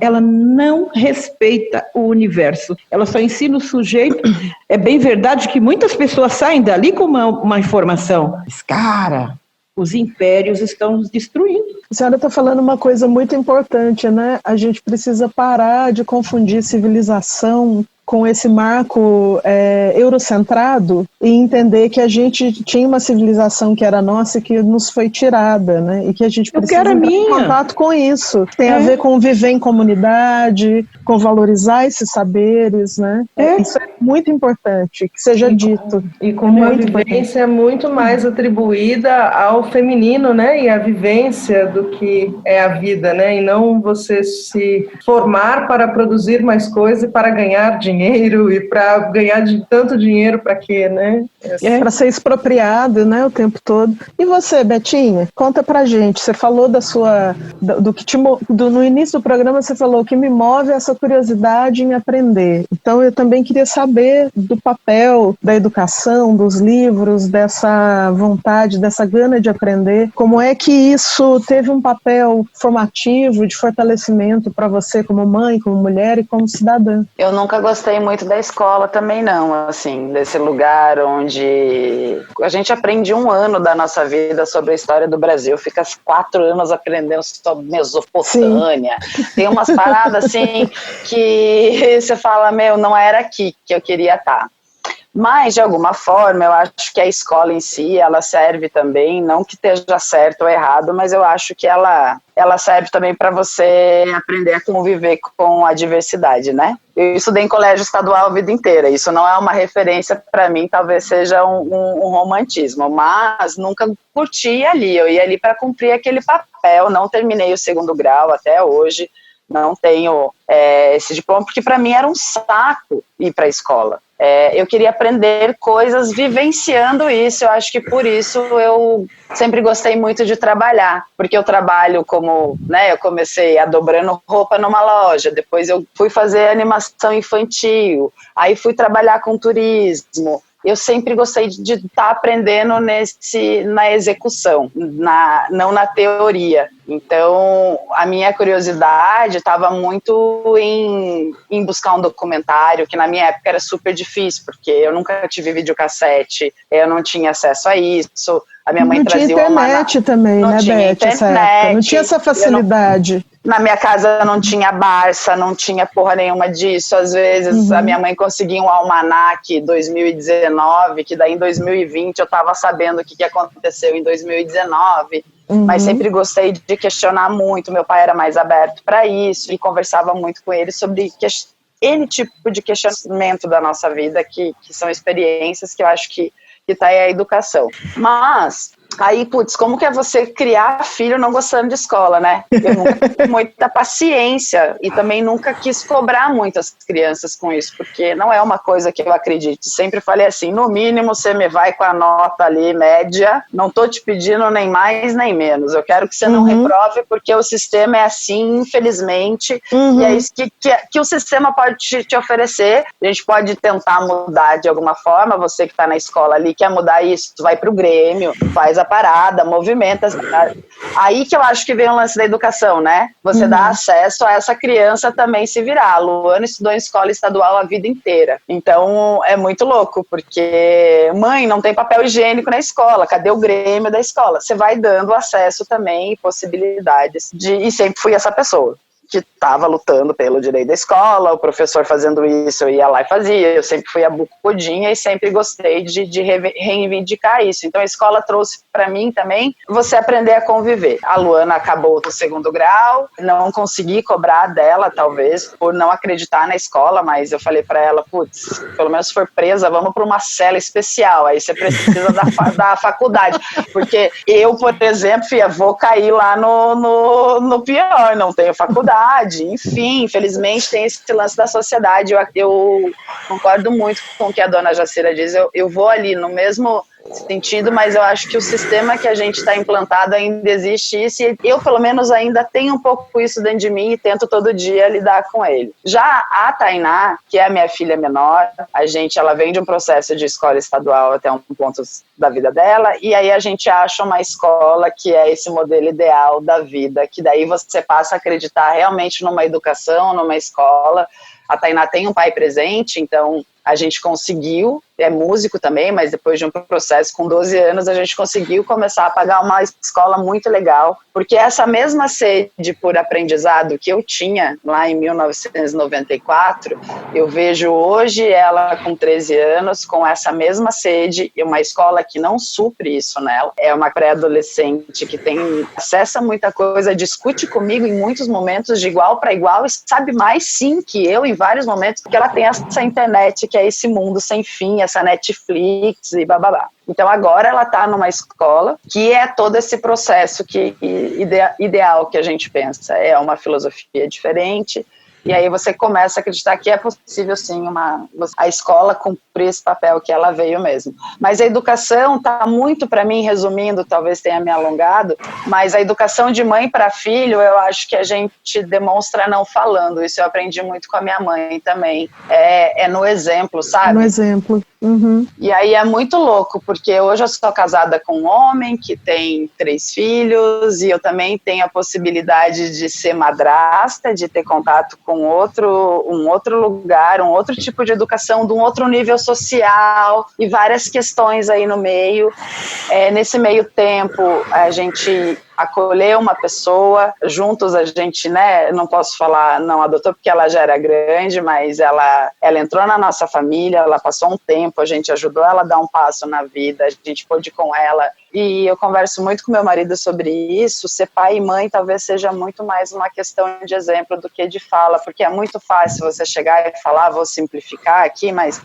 ela não respeita o universo. Ela só ensina o sujeito. É bem verdade que muitas pessoas saem dali com uma informação. Mas, cara, os impérios estão nos destruindo. A senhora está falando uma coisa muito importante, né? A gente precisa parar de confundir civilização com esse marco eurocentrado e entender que a gente tinha uma civilização que era nossa e que nos foi tirada, né? E que a gente precisa entrar em contato com isso. Tem a ver com viver em comunidade, com valorizar esses saberes, né? Isso é muito importante, que seja dito. E com uma vivência muito mais atribuída ao feminino, né? E a vivência do que é a vida, né? E não você se formar para produzir mais coisa e para ganhar dinheiro e para ganhar tanto dinheiro para quê, né? Para ser expropriado, né, o tempo todo. E você, Betinha, conta pra gente. Você falou no início do programa você falou que me move essa curiosidade em aprender. Então eu também queria saber do papel da educação, dos livros, dessa vontade, dessa gana de aprender. Como é que isso teve um papel formativo, de fortalecimento para você como mãe, como mulher e como cidadã? Eu nunca gostei muito da escola também não, assim, desse lugar onde a gente aprende 1 ano da nossa vida sobre a história do Brasil, fica 4 anos aprendendo sobre Mesopotâmia. Sim. Tem umas paradas assim que você fala, não era aqui que eu queria estar. Mas, de alguma forma, eu acho que a escola em si, ela serve também, não que esteja certo ou errado, mas eu acho que ela serve também para você aprender a conviver com a diversidade, né? Eu estudei em colégio estadual a vida inteira, isso não é uma referência para mim, talvez seja um romantismo, mas nunca curti ali, eu ia ali para cumprir aquele papel, não terminei o 2º grau até hoje, não tenho esse diploma, porque para mim era um saco ir para a escola. Eu queria aprender coisas vivenciando isso, eu acho que por isso eu sempre gostei muito de trabalhar, porque eu trabalho como, né, eu comecei dobrando roupa numa loja, depois eu fui fazer animação infantil, aí fui trabalhar com turismo. Eu sempre gostei de estar aprendendo na execução, não na teoria. Então, a minha curiosidade estava muito em buscar um documentário, que na minha época era super difícil, porque eu nunca tive videocassete, eu não tinha acesso a isso. A minha mãe trazia uma... Não tinha internet também, né, Beth, essa época? Não tinha essa facilidade. Na minha casa não tinha Barça, não tinha porra nenhuma disso. Às vezes a minha mãe conseguia um almanaque 2019, que daí em 2020 eu estava sabendo o que aconteceu em 2019. Mas sempre gostei de questionar muito. Meu pai era mais aberto para isso e conversava muito com ele sobre N tipo de questionamento da nossa vida, que são experiências que eu acho que está aí a educação. Mas Aí, putz, como que é você criar filho não gostando de escola, né? Eu nunca tive muita paciência e também nunca quis cobrar muito as crianças com isso, porque não é uma coisa que eu acredite. Sempre falei assim, no mínimo você me vai com a nota ali, média, não tô te pedindo nem mais nem menos. Eu quero que você não reprove, porque o sistema é assim, infelizmente, e é isso que o sistema pode te oferecer. A gente pode tentar mudar de alguma forma, você que está na escola ali, quer mudar isso, vai pro Grêmio, faz a parada, movimenta. Aí que eu acho que vem o lance da educação, né? Você dá acesso a essa criança também se virar. A Luana estudou em escola estadual a vida inteira. Então, é muito louco, porque mãe, não tem papel higiênico na escola, cadê o Grêmio da escola? Você vai dando acesso também e possibilidades e sempre fui essa pessoa que estava lutando pelo direito da escola, o professor fazendo isso, eu ia lá e fazia, eu sempre fui a bucudinha e sempre gostei de reivindicar isso. Então a escola trouxe para mim também você aprender a conviver. A Luana acabou do 2º grau, não consegui cobrar dela, talvez, por não acreditar na escola, mas eu falei para ela, putz, pelo menos se for presa, vamos para uma cela especial, aí você precisa da faculdade, porque eu, por exemplo, vou cair lá no pior, não tenho faculdade, enfim, infelizmente tem esse lance da sociedade. Eu concordo muito com o que a dona Jacira diz, eu vou ali no mesmo sentido, mas eu acho que o sistema que a gente está implantado ainda existe isso, e eu pelo menos ainda tenho um pouco isso dentro de mim e tento todo dia lidar com ele. Já a Tainá, que é a minha filha menor, ela vem de um processo de escola estadual até um ponto da vida dela, e aí a gente acha uma escola que é esse modelo ideal da vida, que daí você passa a acreditar realmente numa educação, numa escola. A Tainá tem um pai presente, então a gente conseguiu, é músico também, mas depois de um processo com 12 anos, a gente conseguiu começar a pagar uma escola muito legal, porque essa mesma sede por aprendizado que eu tinha lá em 1994, eu vejo hoje ela com 13 anos, com essa mesma sede, e uma escola que não supre isso nela. É uma pré-adolescente que tem acesso a muita coisa, discute comigo em muitos momentos de igual para igual, e sabe mais sim que eu em vários momentos, porque ela tem essa internet que é esse mundo sem fim, essa Netflix e bababá. Então agora ela está numa escola que é todo esse processo ideal que a gente pensa, é uma filosofia diferente, e aí você começa a acreditar que é possível sim a escola cumprir esse papel que ela veio mesmo. Mas a educação está muito, para mim, resumindo, talvez tenha me alongado, mas a educação de mãe para filho, eu acho que a gente demonstra não falando. Isso eu aprendi muito com a minha mãe também. É no exemplo, sabe? No exemplo. Uhum. E aí é muito louco, porque hoje eu sou casada com um homem que tem 3 filhos, e eu também tenho a possibilidade de ser madrasta, de ter contato com um outro lugar, um outro tipo de educação, de um outro nível social, e várias questões aí no meio. Nesse meio tempo, a gente acolher uma pessoa, juntos a gente, né, não posso falar não adotou porque ela já era grande, mas ela entrou na nossa família, ela passou um tempo, a gente ajudou ela a dar um passo na vida, a gente pôde ir com ela, e eu converso muito com meu marido sobre isso. Ser pai e mãe talvez seja muito mais uma questão de exemplo do que de fala, porque é muito fácil você chegar e falar, vou simplificar aqui, mas,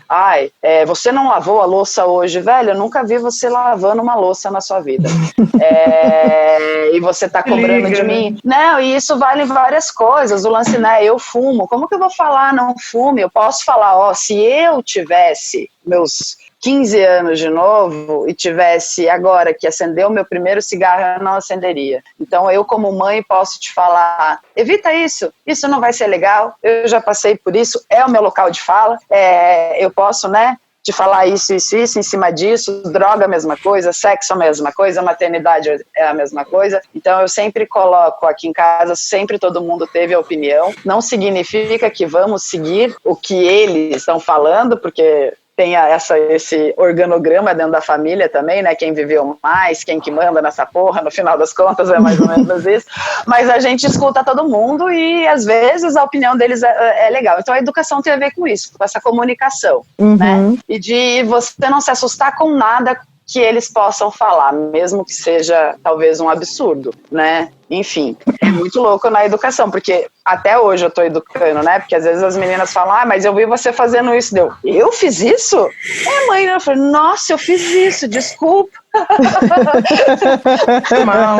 você não lavou a louça hoje, velho, eu nunca vi você lavando uma louça na sua vida. E você tá cobrando de mim. Não, e isso vale várias coisas. O lance, né, eu fumo. Como que eu vou falar não fume? Eu posso falar, se eu tivesse meus 15 anos de novo e tivesse agora que acender o meu primeiro cigarro, eu não acenderia. Então eu, como mãe, posso te falar, evita isso não vai ser legal, eu já passei por isso, é o meu local de fala, eu posso, né, de falar isso em cima disso, droga a mesma coisa, sexo a mesma coisa, maternidade é a mesma coisa. Então eu sempre coloco aqui em casa, sempre todo mundo teve a opinião, não significa que vamos seguir o que eles estão falando, porque tem esse organograma dentro da família também, né, quem viveu mais, quem que manda nessa porra, no final das contas é mais ou menos isso, mas a gente escuta todo mundo e às vezes a opinião deles é legal. Então a educação tem a ver com isso, com essa comunicação, né, e de você não se assustar com nada que eles possam falar, mesmo que seja talvez um absurdo, né? Enfim, é muito louco na educação, porque até hoje eu tô educando, né? Porque às vezes as meninas falam, mas eu vi você fazendo isso. Eu fiz isso? Mãe, eu falei, nossa, eu fiz isso, desculpa. Mal.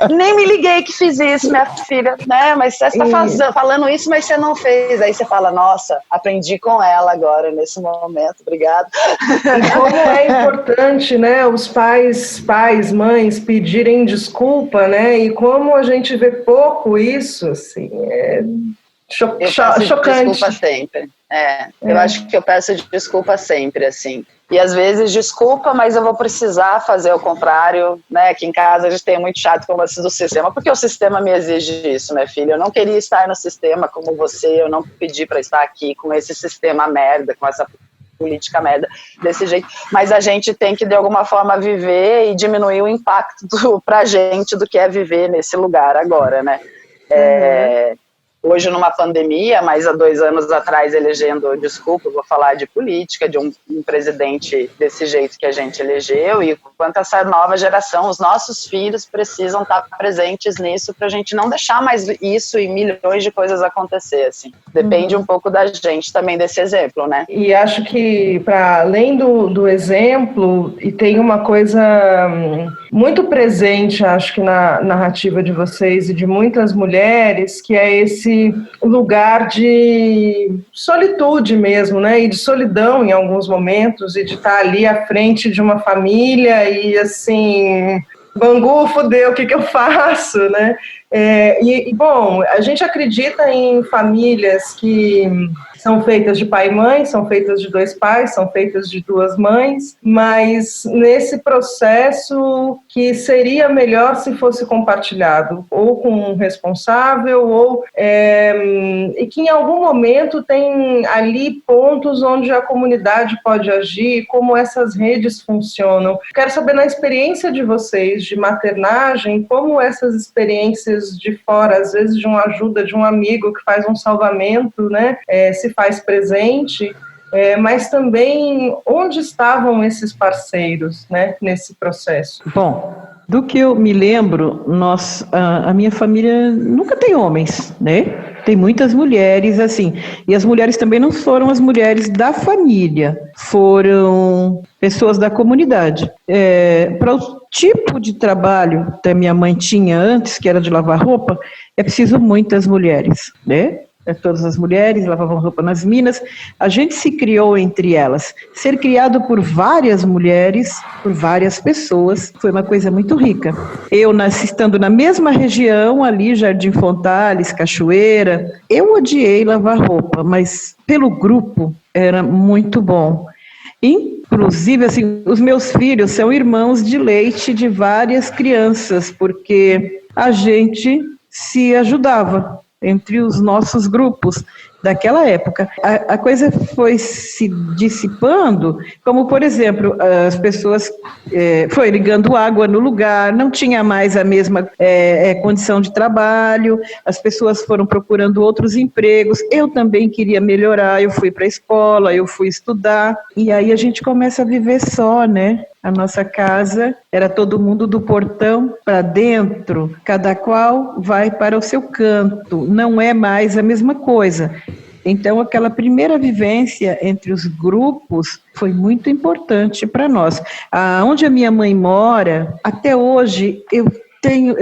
Nem me liguei que fiz isso, minha filha, né? Mas você está falando isso, mas você não fez. Aí você fala, nossa, aprendi com ela agora, nesse momento, obrigada. E como é importante, né, os pais, mães pedirem desculpa, né? E como a gente vê pouco isso, assim, eu peço chocante. Desculpa sempre. Eu acho que eu peço desculpa sempre, assim. E às vezes, desculpa, mas eu vou precisar fazer o contrário, né? Aqui em casa a gente tem muito chato com o lance do sistema, porque o sistema me exige isso, minha filha. Eu não queria estar no sistema como você, eu não pedi para estar aqui com esse sistema merda, com essa política merda, desse jeito. Mas a gente tem que, de alguma forma, viver e diminuir o impacto pra gente do que é viver nesse lugar agora, né? Hoje numa pandemia, mas há 2 anos atrás elegendo, desculpa, vou falar de política, de um presidente desse jeito que a gente elegeu, e quanto essa nova geração, os nossos filhos precisam estar presentes nisso para a gente não deixar mais isso e milhões de coisas acontecer, assim. Depende um pouco da gente também desse exemplo, né? E acho que, para além do exemplo, e tem uma coisa muito presente, acho que na narrativa de vocês e de muitas mulheres, que é esse lugar de solitude mesmo, né? E de solidão em alguns momentos, e de estar ali à frente de uma família e assim, Bangu, fudeu, o que eu faço, né? Bom, a gente acredita em famílias que são feitas de pai e mãe, são feitas de 2 pais, são feitas de 2 mães, mas nesse processo que seria melhor se fosse compartilhado, ou com um responsável, e que em algum momento tem ali pontos onde a comunidade pode agir, como essas redes funcionam. Quero saber, na experiência de vocês, de maternagem, como essas experiências de fora, às vezes de uma ajuda de um amigo que faz um salvamento, né, se faz presente, mas também onde estavam esses parceiros, né, nesse processo? Bom, do que eu me lembro, a minha família nunca tem homens, né? Tem muitas mulheres, assim, e as mulheres também não foram as mulheres da família, foram pessoas da comunidade. Para o tipo de trabalho que a minha mãe tinha antes, que era de lavar roupa, é preciso muitas mulheres, né? Todas as mulheres lavavam roupa nas minas, a gente se criou entre elas. Ser criado por várias mulheres, por várias pessoas, foi uma coisa muito rica. Eu nasci estando na mesma região, ali, Jardim Fontales, Cachoeira, eu odiei lavar roupa, mas pelo grupo era muito bom. Inclusive, assim, os meus filhos são irmãos de leite de várias crianças, porque a gente se ajudava entre os nossos grupos daquela época. A coisa foi se dissipando, como, por exemplo, as pessoas foi ligando água no lugar, não tinha mais a mesma condição de trabalho, as pessoas foram procurando outros empregos, eu também queria melhorar, eu fui para a escola, eu fui estudar, e aí a gente começa a viver só, né? A nossa casa era todo mundo do portão para dentro, cada qual vai para o seu canto, não é mais a mesma coisa. Então, aquela primeira vivência entre os grupos foi muito importante para nós. Onde a minha mãe mora, até hoje, eu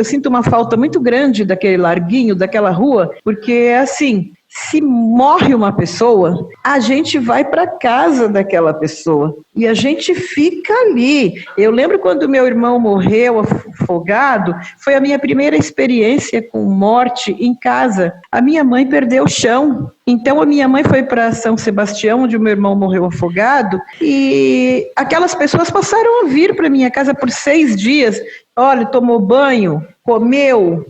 sinto uma falta muito grande daquele larguinho, daquela rua, porque é assim, se morre uma pessoa, a gente vai para casa daquela pessoa e a gente fica ali. Eu lembro quando meu irmão morreu afogado, foi a minha primeira experiência com morte em casa. A minha mãe perdeu o chão, então a minha mãe foi para São Sebastião, onde o meu irmão morreu afogado, e aquelas pessoas passaram a vir para minha casa por 6 dias. Olha, tomou banho, comeu,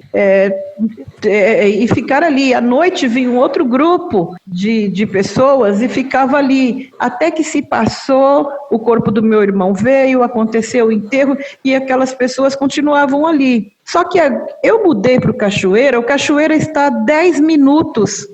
e ficar ali. À noite vinha um outro grupo de pessoas e ficava ali, até que se passou, o corpo do meu irmão veio, aconteceu o enterro, e aquelas pessoas continuavam ali. Só que eu mudei para o Cachoeira está a 10 minutos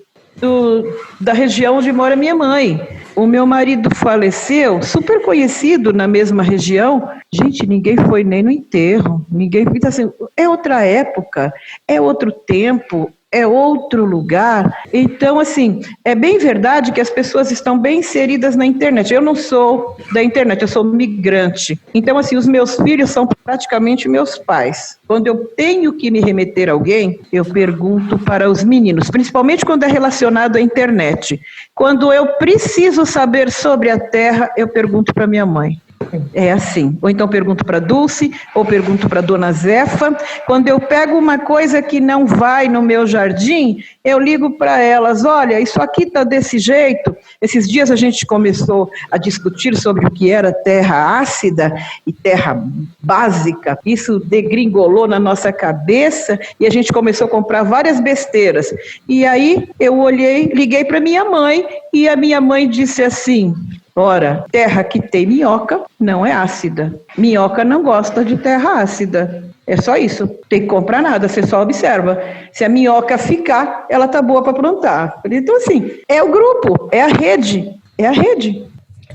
da região onde mora minha mãe. O meu marido faleceu, super conhecido na mesma região. Gente, ninguém foi nem no enterro, ninguém foi, assim, é outra época, é outro tempo, é outro lugar. Então, assim, é bem verdade que as pessoas estão bem inseridas na internet. Eu não sou da internet, eu sou migrante. Então, assim, os meus filhos são praticamente meus pais. Quando eu tenho que me remeter a alguém, eu pergunto para os meninos, principalmente quando é relacionado à internet. Quando eu preciso saber sobre a Terra, eu pergunto para minha mãe. É assim, ou então pergunto para Dulce, ou pergunto para Dona Zefa. Quando eu pego uma coisa que não vai no meu jardim, eu ligo para elas, olha, isso aqui está desse jeito. Esses dias a gente começou a discutir sobre o que era terra ácida e terra básica, isso degringolou na nossa cabeça e a gente começou a comprar várias besteiras. E aí eu olhei, liguei para minha mãe e a minha mãe disse assim: ora, terra que tem minhoca não é ácida. Minhoca não gosta de terra ácida. É só isso. Tem que comprar nada, você só observa. Se a minhoca ficar, ela tá boa para plantar. Então, assim, é o grupo, é a rede. É a rede.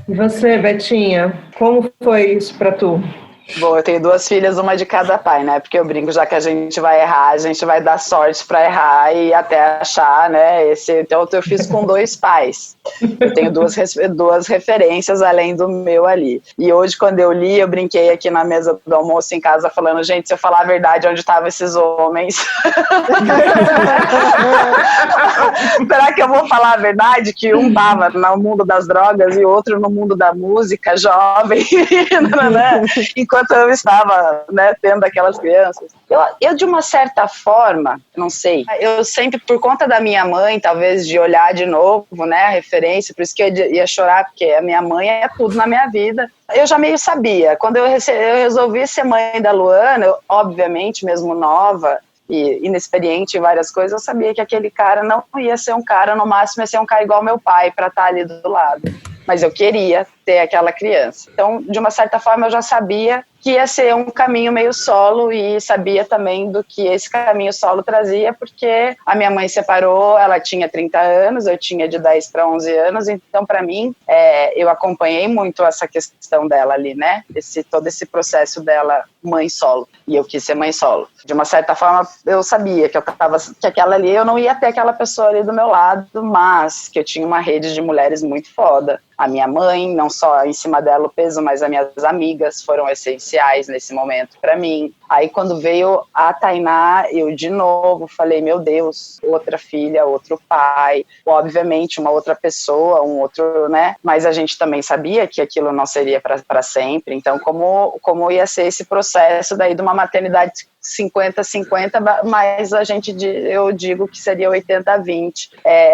E você, Betinha, como foi isso para tu? Bom, eu tenho 2 filhas, uma de cada pai, né? Porque eu brinco, já que a gente vai errar, a gente vai dar sorte para errar e até achar, né? Então eu fiz com 2 pais. Eu tenho duas referências além do meu ali. E hoje, quando eu li, eu brinquei aqui na mesa do almoço em casa, falando, gente, se eu falar a verdade, onde estavam esses homens? Será que eu vou falar a verdade? Que um estava no mundo das drogas e outro no mundo da música, jovem, né? Enquanto eu estava, né, tendo aquelas crianças. Eu, de uma certa forma, não sei, eu sempre, por conta da minha mãe, talvez de olhar de novo, né, a referência, por isso que eu ia chorar, porque a minha mãe é tudo na minha vida. Eu já meio sabia. Quando eu resolvi ser mãe da Luana, eu, obviamente, mesmo nova e inexperiente em várias coisas, eu sabia que aquele cara não ia ser um cara, no máximo ia ser um cara igual meu pai, para estar ali do lado. Mas eu queria ter aquela criança. Então, de uma certa forma, eu já sabia que ia ser um caminho meio solo e sabia também do que esse caminho solo trazia, porque a minha mãe separou, ela tinha 30 anos, eu tinha de 10 para 11 anos, então, para mim, eu acompanhei muito essa questão dela ali, né? Todo esse processo dela, mãe solo, e eu quis ser mãe solo. De uma certa forma, eu sabia que aquela ali, eu não ia ter aquela pessoa ali do meu lado, mas que eu tinha uma rede de mulheres muito foda. A minha mãe, não só em cima dela o peso, mas as minhas amigas foram essenciais nesse momento para mim. Aí quando veio a Tainá, eu de novo falei, meu Deus, outra filha, outro pai, obviamente uma outra pessoa, um outro, né? Mas a gente também sabia que aquilo não seria para sempre, então como ia ser esse processo daí de uma maternidade 50-50, mas eu digo que seria 80-20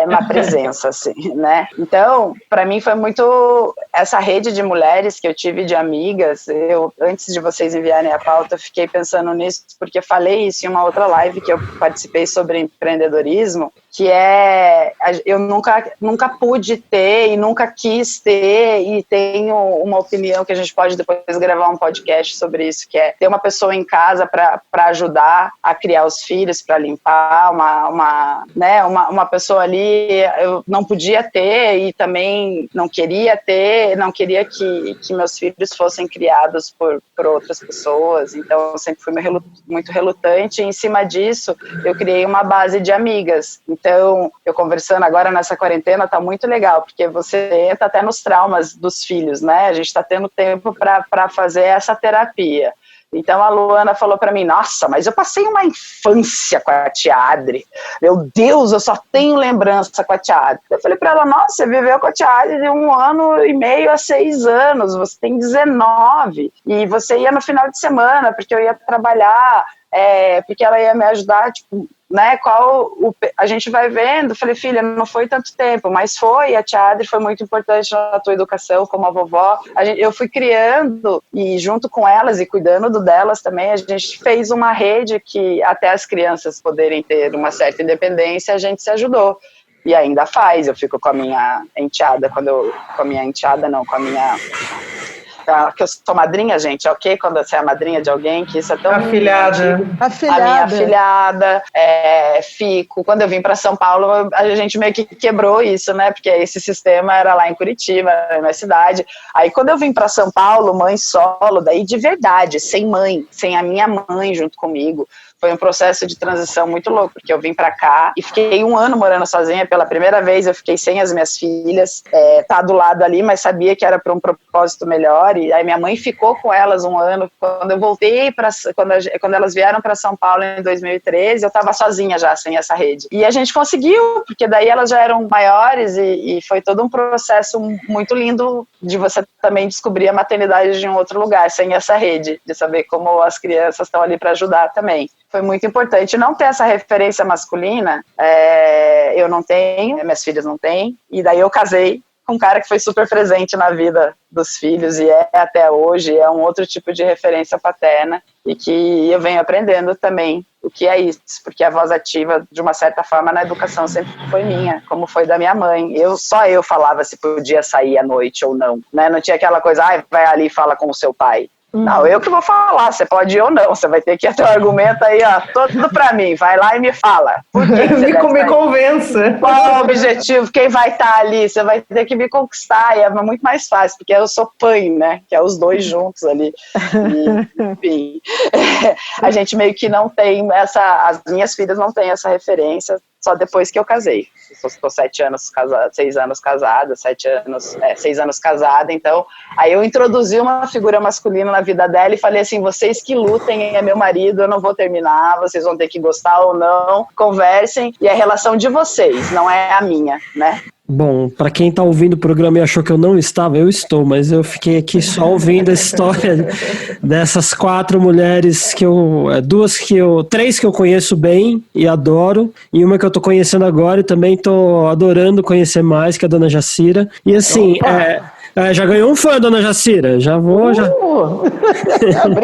na presença, assim, né? Então, para mim foi muito essa rede de mulheres que eu tive de amigas. Eu, antes de vocês enviarem a pauta, eu fiquei pensando nisso, porque falei isso em uma outra live que eu participei sobre empreendedorismo, que eu nunca pude ter e nunca quis ter, e tenho uma opinião que a gente pode depois gravar um podcast sobre isso, que é ter uma pessoa em casa para ajudar a criar os filhos, para limpar, uma pessoa ali. Eu não podia ter e também não queria ter, não queria que meus filhos fossem criados por outras pessoas, então eu sempre fui muito relutante, e em cima disso eu criei uma base de amigas. Então, eu conversando agora nessa quarentena, tá muito legal, porque você entra até nos traumas dos filhos, né? A gente tá tendo tempo para fazer essa terapia. Então a Luana falou para mim, nossa, mas eu passei uma infância com a tia Adri, meu Deus, eu só tenho lembrança com a tia Adri. Eu falei para ela, nossa, você viveu com a tia Adri de 1 ano e meio a 6 anos, você tem 19, e você ia no final de semana, porque eu ia trabalhar, porque ela ia me ajudar, tipo, né, a gente vai vendo. Falei, filha, não foi tanto tempo, mas a tia Adri foi muito importante na tua educação, como a vovó. Eu fui criando, e junto com elas e cuidando delas também, a gente fez uma rede que até as crianças poderem ter uma certa independência, a gente se ajudou. E ainda faz, eu fico com a minha enteada, que eu sou madrinha, gente, ok? Quando você é a madrinha de alguém, que isso é tão... Afilhada. A minha afilhada, fico. Quando eu vim para São Paulo, a gente meio que quebrou isso, né? Porque esse sistema era lá em Curitiba, na minha cidade. Aí quando eu vim para São Paulo, mãe solo, daí de verdade, sem mãe, sem a minha mãe junto comigo, foi um processo de transição muito louco, porque eu vim pra cá e fiquei 1 ano morando sozinha. Pela primeira vez eu fiquei sem as minhas filhas, tá do lado ali, mas sabia que era para um propósito melhor. E aí minha mãe ficou com elas 1 ano. Quando eu voltei, quando elas vieram para São Paulo em 2013, eu estava sozinha já, sem essa rede. E a gente conseguiu, porque daí elas já eram maiores e foi todo um processo muito lindo de você também descobrir a maternidade de um outro lugar, sem essa rede, de saber como as crianças estão ali para ajudar também. Foi muito importante não ter essa referência masculina, eu não tenho, minhas filhas não têm, e daí eu casei com um cara que foi super presente na vida dos filhos e até hoje, é um outro tipo de referência paterna e que eu venho aprendendo também o que é isso, porque a voz ativa, de uma certa forma, na educação sempre foi minha, como foi da minha mãe. Só eu falava se podia sair à noite ou não, né? Não tinha aquela coisa, vai ali e fala com o seu pai. Não, eu que vou falar, você pode ir ou não, você vai ter que ter um argumento aí, ó, todo pra mim, vai lá e me fala. Por que você me convença. Qual é o objetivo, quem vai estar ali, você vai ter que me conquistar, e é muito mais fácil, porque eu sou pai, né, que é os dois juntos ali, e, enfim, a gente meio que não tem as minhas filhas não têm essa referência, só depois que eu casei. Estou 6 anos casada, 6 anos casada, então aí eu introduzi uma figura masculina na vida dela e falei assim, vocês que lutem, é meu marido, eu não vou terminar, vocês vão ter que gostar ou não, conversem, e é a relação de vocês, não é a minha, né? Bom, para quem tá ouvindo o programa e achou que eu não estava, eu estou, mas eu fiquei aqui só ouvindo a história dessas 4 mulheres três que eu conheço bem e adoro, e uma que eu tô conhecendo agora e também tô adorando conhecer mais, que é a Dona Jacira. E assim, já ganhou um fã, Dona Jacira, já vou,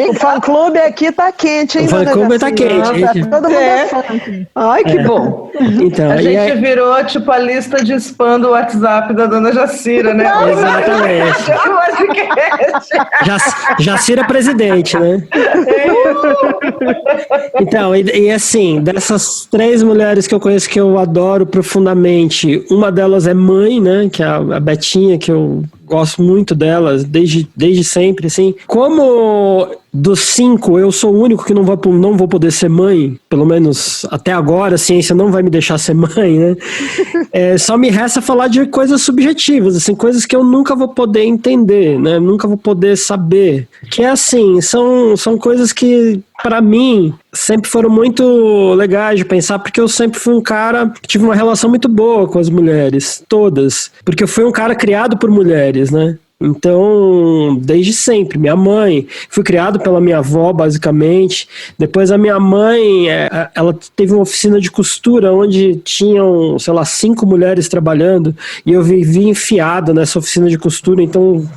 O fã-clube aqui tá quente, hein, o fã-clube tá quente. Todo mundo é fã. Ai, que bom. Então, A gente virou, tipo, a lista de spam do WhatsApp da Dona Jacira, né? Exatamente. Jacira presidente, né? Então, e assim, dessas 3 mulheres que eu conheço que eu adoro profundamente, uma delas é mãe, né? Que é a Betinha, que eu gosto muito delas desde sempre, assim. Como dos 5, eu sou o único que não vou poder ser mãe, pelo menos até agora, a ciência não vai me deixar ser mãe, né? Só me resta falar de coisas subjetivas, assim, coisas que eu nunca vou poder entender, né? Nunca vou poder saber. Que é assim, são coisas que, para mim, sempre foram muito legais de pensar, porque eu sempre fui um cara que tive uma relação muito boa com as mulheres, todas. Porque eu fui um cara criado por mulheres, né? Então, desde sempre, minha mãe, fui criado pela minha avó, basicamente. Depois a minha mãe, ela teve uma oficina de costura onde tinham, 5 mulheres trabalhando, e eu vivi enfiado nessa oficina de costura, então o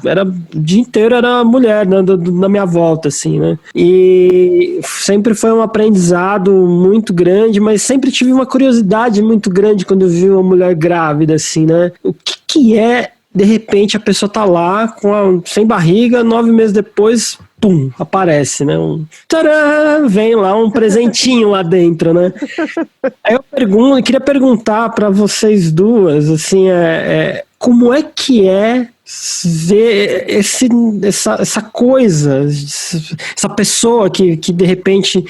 dia inteiro era mulher, né, na minha volta, assim, né. E sempre foi um aprendizado muito grande, mas sempre tive uma curiosidade muito grande quando eu vi uma mulher grávida, assim, né. O que é, de repente, a pessoa tá lá sem barriga, 9 meses depois, pum, aparece, né? Tcharam, vem lá um presentinho lá dentro, né? Aí eu queria perguntar para vocês duas, assim, como é que é ver essa coisa, essa pessoa que de repente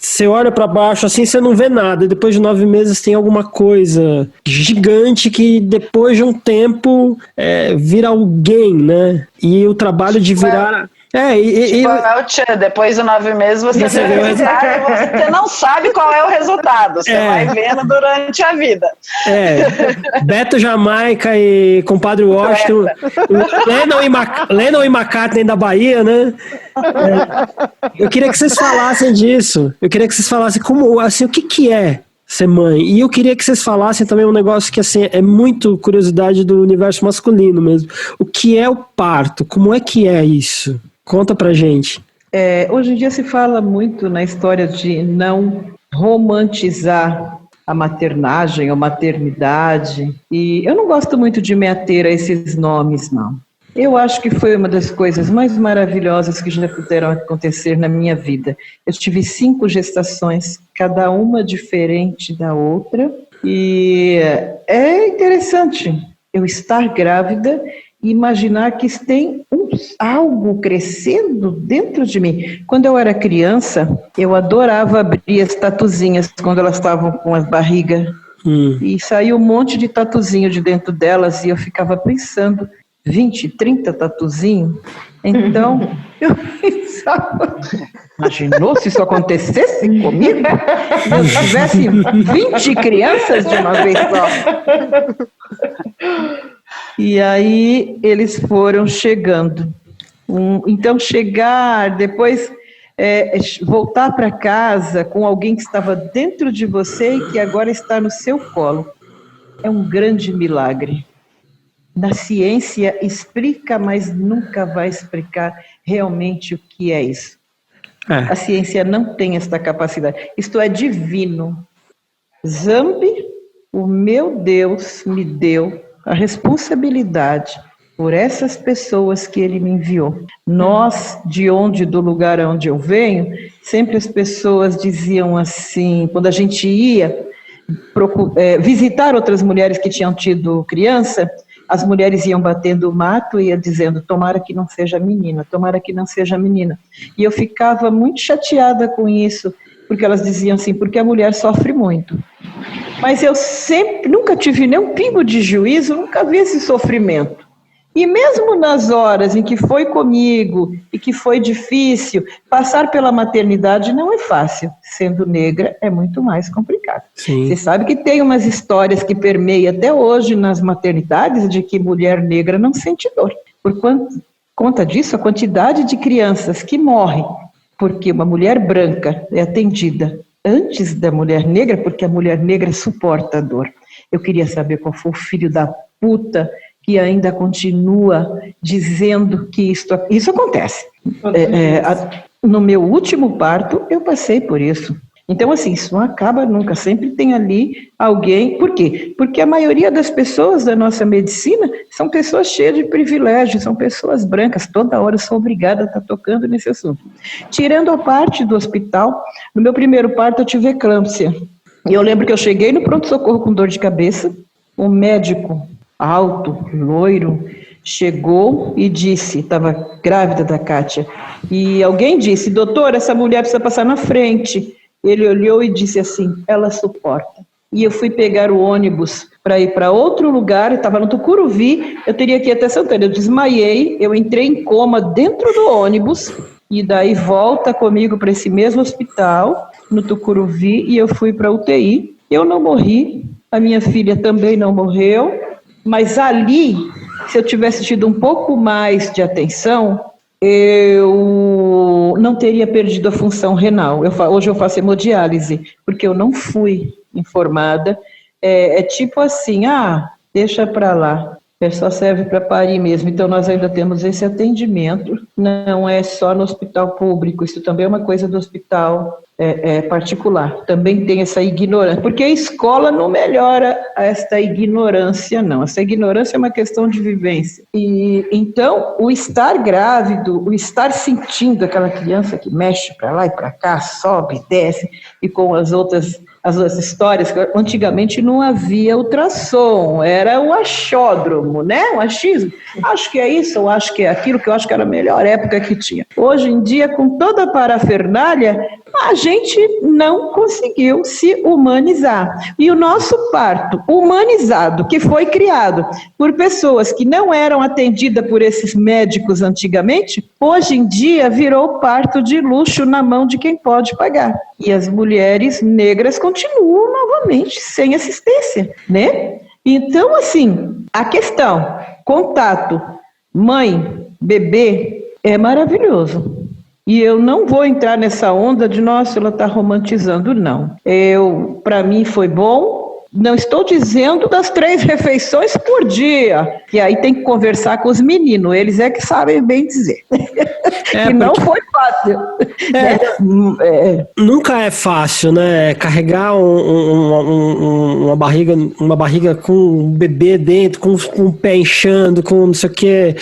você olha para baixo assim, você não vê nada, e depois de 9 meses tem alguma coisa gigante que depois de um tempo vira alguém, né? E o trabalho de virar... depois de 9 meses você não sabe qual é o resultado, você vai vendo durante a vida. Beto Jamaica e Compadre Washington, Lennon e McCartney da Bahia, né? Eu queria que vocês falassem disso. Eu queria que vocês falassem como, assim, o que é ser mãe. E eu queria que vocês falassem também um negócio que, assim, é muito curiosidade do universo masculino mesmo. O que é o parto? Como é que é isso? Conta pra gente. Hoje em dia se fala muito na história de não romantizar a maternagem ou maternidade, e eu não gosto muito de me ater a esses nomes, não. Eu acho que foi uma das coisas mais maravilhosas que já puderam acontecer na minha vida. Eu tive 5 gestações, cada uma diferente da outra, e é interessante eu estar grávida imaginar que tem algo crescendo dentro de mim. Quando eu era criança, eu adorava abrir as tatuzinhas quando elas estavam com a barriga. E saiu um monte de tatuzinho de dentro delas e eu ficava pensando, 20, 30 tatuzinhos? Então, eu pensava, imaginou se isso acontecesse comigo? Se eu tivesse 20 crianças de uma vez só. E aí eles foram chegando. Então chegar, depois voltar para casa com alguém que estava dentro de você e que agora está no seu colo, é um grande milagre. Na ciência explica, mas nunca vai explicar realmente o que é isso. A ciência não tem esta capacidade. Isto é divino. Zambi, o meu Deus, me deu a responsabilidade por essas pessoas que ele me enviou. Nós, do lugar onde eu venho, sempre as pessoas diziam assim, quando a gente ia visitar outras mulheres que tinham tido criança, as mulheres iam batendo o mato e ia dizendo, tomara que não seja menina, tomara que não seja menina. E eu ficava muito chateada com isso, porque elas diziam assim, porque a mulher sofre muito. Mas eu nunca tive nem um pingo de juízo, nunca vi esse sofrimento. E mesmo nas horas em que foi comigo e que foi difícil, passar pela maternidade não é fácil. Sendo negra é muito mais complicado. Sim. Você sabe que tem umas histórias que permeiam até hoje nas maternidades de que mulher negra não sente dor. Por conta disso, a quantidade de crianças que morrem porque uma mulher branca é atendida antes da mulher negra, porque a mulher negra suporta a dor. Eu queria saber qual foi o filho da puta que ainda continua dizendo que isso acontece. No meu último parto, eu passei por isso. Então, assim, isso não acaba nunca, sempre tem ali alguém. Por quê? Porque a maioria das pessoas da nossa medicina são pessoas cheias de privilégios, são pessoas brancas, toda hora eu sou obrigada a estar tocando nesse assunto. Tirando a parte do hospital, no meu primeiro parto eu tive eclâmpsia. E eu lembro que eu cheguei no pronto-socorro com dor de cabeça, o médico alto, loiro, chegou e disse, estava grávida da Kátia, e alguém disse, doutor, essa mulher precisa passar na frente. Ele olhou e disse assim, ela suporta. E eu fui pegar o ônibus para ir para outro lugar, eu estava no Tucuruvi, eu teria que ir até Santana, eu desmaiei, eu entrei em coma dentro do ônibus, e daí volta comigo para esse mesmo hospital, no Tucuruvi, e eu fui para UTI. Eu não morri, a minha filha também não morreu, mas ali, se eu tivesse tido um pouco mais de atenção, eu não teria perdido a função renal. Hoje eu faço hemodiálise, porque eu não fui informada. É tipo assim, deixa para lá, só serve para parir mesmo. Então nós ainda temos esse atendimento, não é só no hospital público, isso também é uma coisa do hospital particular. Também tem essa ignorância, porque a escola não melhora esta ignorância, não. Essa ignorância é uma questão de vivência. E então, o estar grávido, o estar sentindo aquela criança que mexe para lá e para cá, sobe, desce, e com as outras histórias, que antigamente não havia ultrassom, era o achódromo, né? O achismo. Acho que é isso, ou acho que é aquilo, que eu acho que era a melhor época que tinha. Hoje em dia, com toda a parafernália, a gente não conseguiu se humanizar. E o nosso parto humanizado, que foi criado por pessoas que não eram atendidas por esses médicos antigamente, hoje em dia virou parto de luxo na mão de quem pode pagar. E as mulheres negras continuam novamente sem assistência, né? Então, assim, a questão, contato, mãe, bebê, é maravilhoso. E eu não vou entrar nessa onda de, nossa, ela está romantizando, não. Para mim foi bom. Não estou dizendo das 3 refeições por dia, que aí tem que conversar com os meninos, eles é que sabem bem dizer. E não foi fácil. Nunca é fácil, né? Carregar uma barriga com um bebê dentro, com o pé inchando, com não sei o que.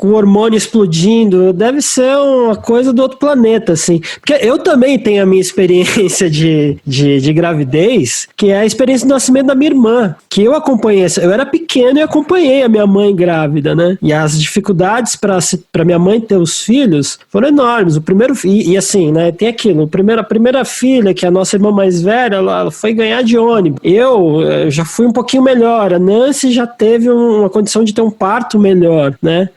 com o hormônio explodindo, deve ser uma coisa do outro planeta, assim. Porque eu também tenho a minha experiência de gravidez, que é a experiência do nascimento da minha irmã, que eu acompanhei. Eu era pequeno e acompanhei a minha mãe grávida, né? E as dificuldades para minha mãe ter os filhos foram enormes. O primeiro, e assim, né? Tem aquilo, a primeira filha, que é a nossa irmã mais velha, ela foi ganhar de ônibus. Eu já fui um pouquinho melhor. A Nancy já teve uma condição de ter um parto melhor, né?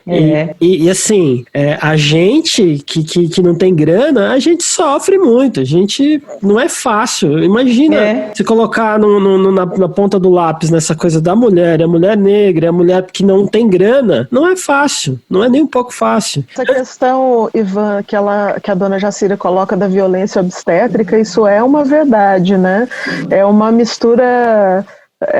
E assim, a gente que não tem grana, a gente sofre muito. A gente não é fácil. Imagina se colocar na ponta do lápis nessa coisa da mulher, a mulher negra, a mulher que não tem grana, não é fácil. Não é nem um pouco fácil. Essa questão, Ivan, que a dona Jacira coloca da violência obstétrica, isso é uma verdade, né? É uma mistura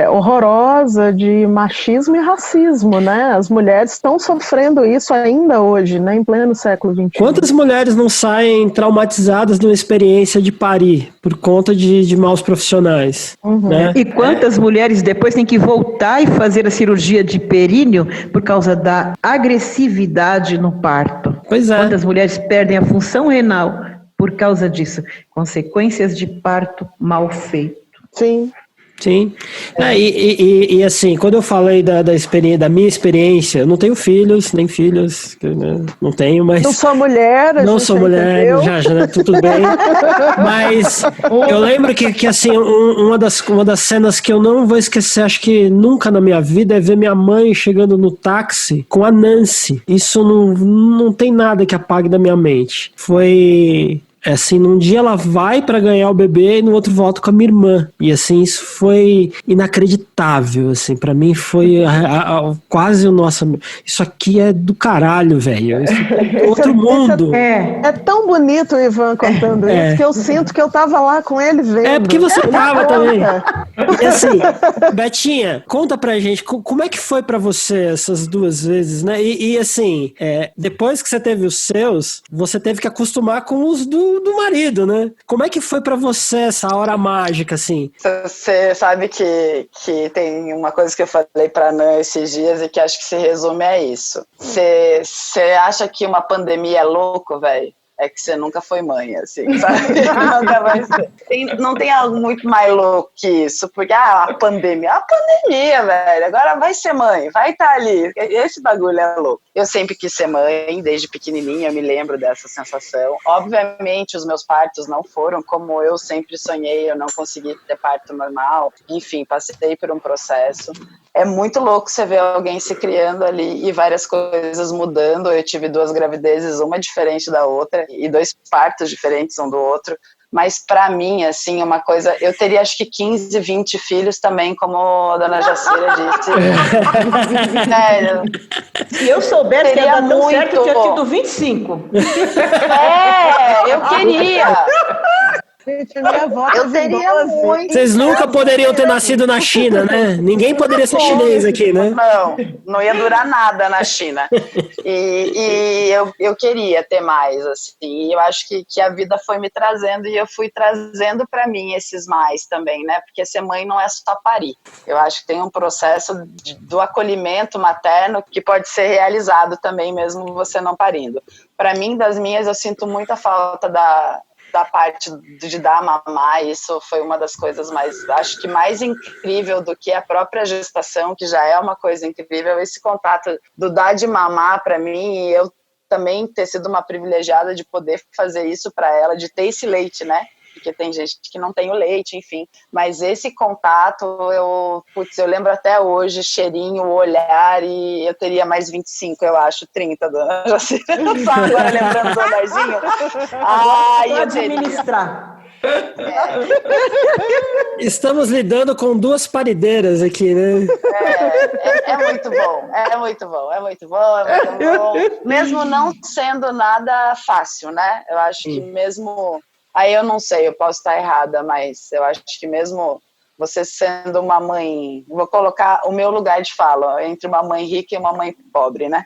horrorosa de machismo e racismo, né? As mulheres estão sofrendo isso ainda hoje, né? Em pleno século XXI. Quantas mulheres não saem traumatizadas de uma experiência de parir por conta de maus profissionais? Né? E quantas mulheres depois têm que voltar e fazer a cirurgia de períneo por causa da agressividade no parto? Pois é. Quantas mulheres perdem a função renal por causa disso? Consequências de parto mal feito. Sim. Sim. E assim, quando eu falei da minha experiência, eu não tenho filhos, nem filhas, né? Não tenho, mas... Não sou mulher, não sou mulher, já, né? Tudo bem. Mas eu lembro que assim, uma das cenas que eu não vou esquecer, acho que nunca na minha vida, é ver minha mãe chegando no táxi com a Nancy. Isso não tem nada que apague da minha mente. Foi... assim, num dia ela vai pra ganhar o bebê e no outro volta com a minha irmã. E assim, isso foi inacreditável, assim, pra mim foi quase o nosso... Isso aqui é do caralho, velho. Isso é outro mundo. É tão bonito o Ivan contando isso, que eu sinto que eu tava lá com ele vendo. É, porque você tava também. E assim, Betinha, conta pra gente, como é que foi pra você essas duas vezes, né? E assim, depois que você teve os seus, você teve que acostumar com os do marido, né? Como é que foi pra você essa hora mágica, assim? Você sabe que tem uma coisa que eu falei pra Nan esses dias e que acho que se resume a isso. Você acha que uma pandemia é louco, velho? É que você nunca foi mãe, assim, sabe? Nunca vai ser. Não tem algo muito mais louco que isso, porque a pandemia, velho, agora vai ser mãe, vai estar ali, esse bagulho é louco. Eu sempre quis ser mãe, desde pequenininha, eu me lembro dessa sensação. Obviamente, os meus partos não foram como eu sempre sonhei, eu não consegui ter parto normal, enfim, passei por um processo. É muito louco você ver alguém se criando ali e várias coisas mudando. Eu tive 2 gravidezes, uma diferente da outra, e 2 partos diferentes um do outro. Mas pra mim, assim, uma coisa... Eu teria acho que 15, 20 filhos também, como a dona Jacira disse. Sério. Se eu soubesse que ia dar tão certo, eu tinha tido 25. Eu queria. Gente, minha avó eu teria muito. Vocês nunca poderiam ter nascido na China, né? Ninguém poderia ser chinês aqui, né? Não ia durar nada na China. E eu queria ter mais, assim. E eu acho que a vida foi me trazendo e eu fui trazendo para mim esses mais também, né? Porque ser mãe não é só parir. Eu acho que tem um processo do acolhimento materno que pode ser realizado também, mesmo você não parindo. Para mim, das minhas, eu sinto muita falta da parte de dar a mamar. Isso foi uma das coisas acho que mais incrível do que a própria gestação, que já é uma coisa incrível, esse contato do dar de mamar para mim, e eu também ter sido uma privilegiada de poder fazer isso para ela, de ter esse leite, né? Porque tem gente que não tem o leite, enfim. Mas esse contato, eu lembro até hoje, cheirinho, o olhar, e eu teria mais 25, eu acho, 30, dona Jacira. Só agora lembrando do olharzinho. Eu administrar. Estamos lidando com 2 parideiras aqui, né? É muito bom, é muito bom, é muito bom, é muito bom. Mesmo não sendo nada fácil, né? Eu acho que mesmo... Aí eu não sei, eu posso estar errada, mas eu acho que mesmo você sendo uma mãe... Vou colocar o meu lugar de fala, entre uma mãe rica e uma mãe pobre, né?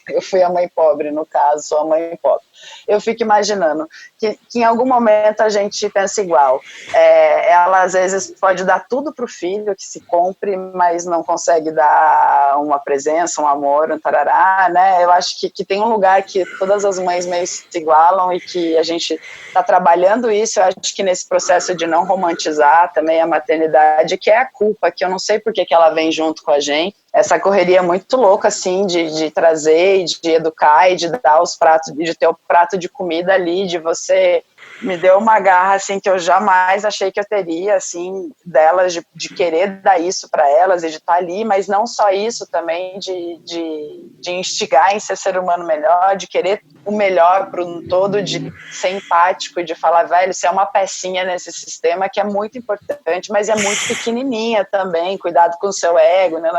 Eu fui a mãe pobre, no caso, sou a mãe pobre. Eu fico imaginando que em algum momento a gente pensa igual. Ela, às vezes, pode dar tudo para o filho, que se compre, mas não consegue dar uma presença, um amor, um tarará, né? Eu acho que tem um lugar que todas as mães meio se igualam e que a gente está trabalhando isso. Eu acho que nesse processo de não romantizar também a maternidade, que é a culpa, que eu não sei por que ela vem junto com a gente. Essa correria muito louca, assim, de trazer, de educar e de dar os pratos, de ter o prato de comida ali, de você... Me deu uma garra, assim, que eu jamais achei que eu teria, assim, delas, de querer dar isso para elas e de estar ali, mas não só isso também, de instigar em ser humano melhor, de querer o melhor para um todo, de ser empático e de falar, velho, você é uma pecinha nesse sistema que é muito importante, mas é muito pequenininha também, cuidado com o seu ego, né?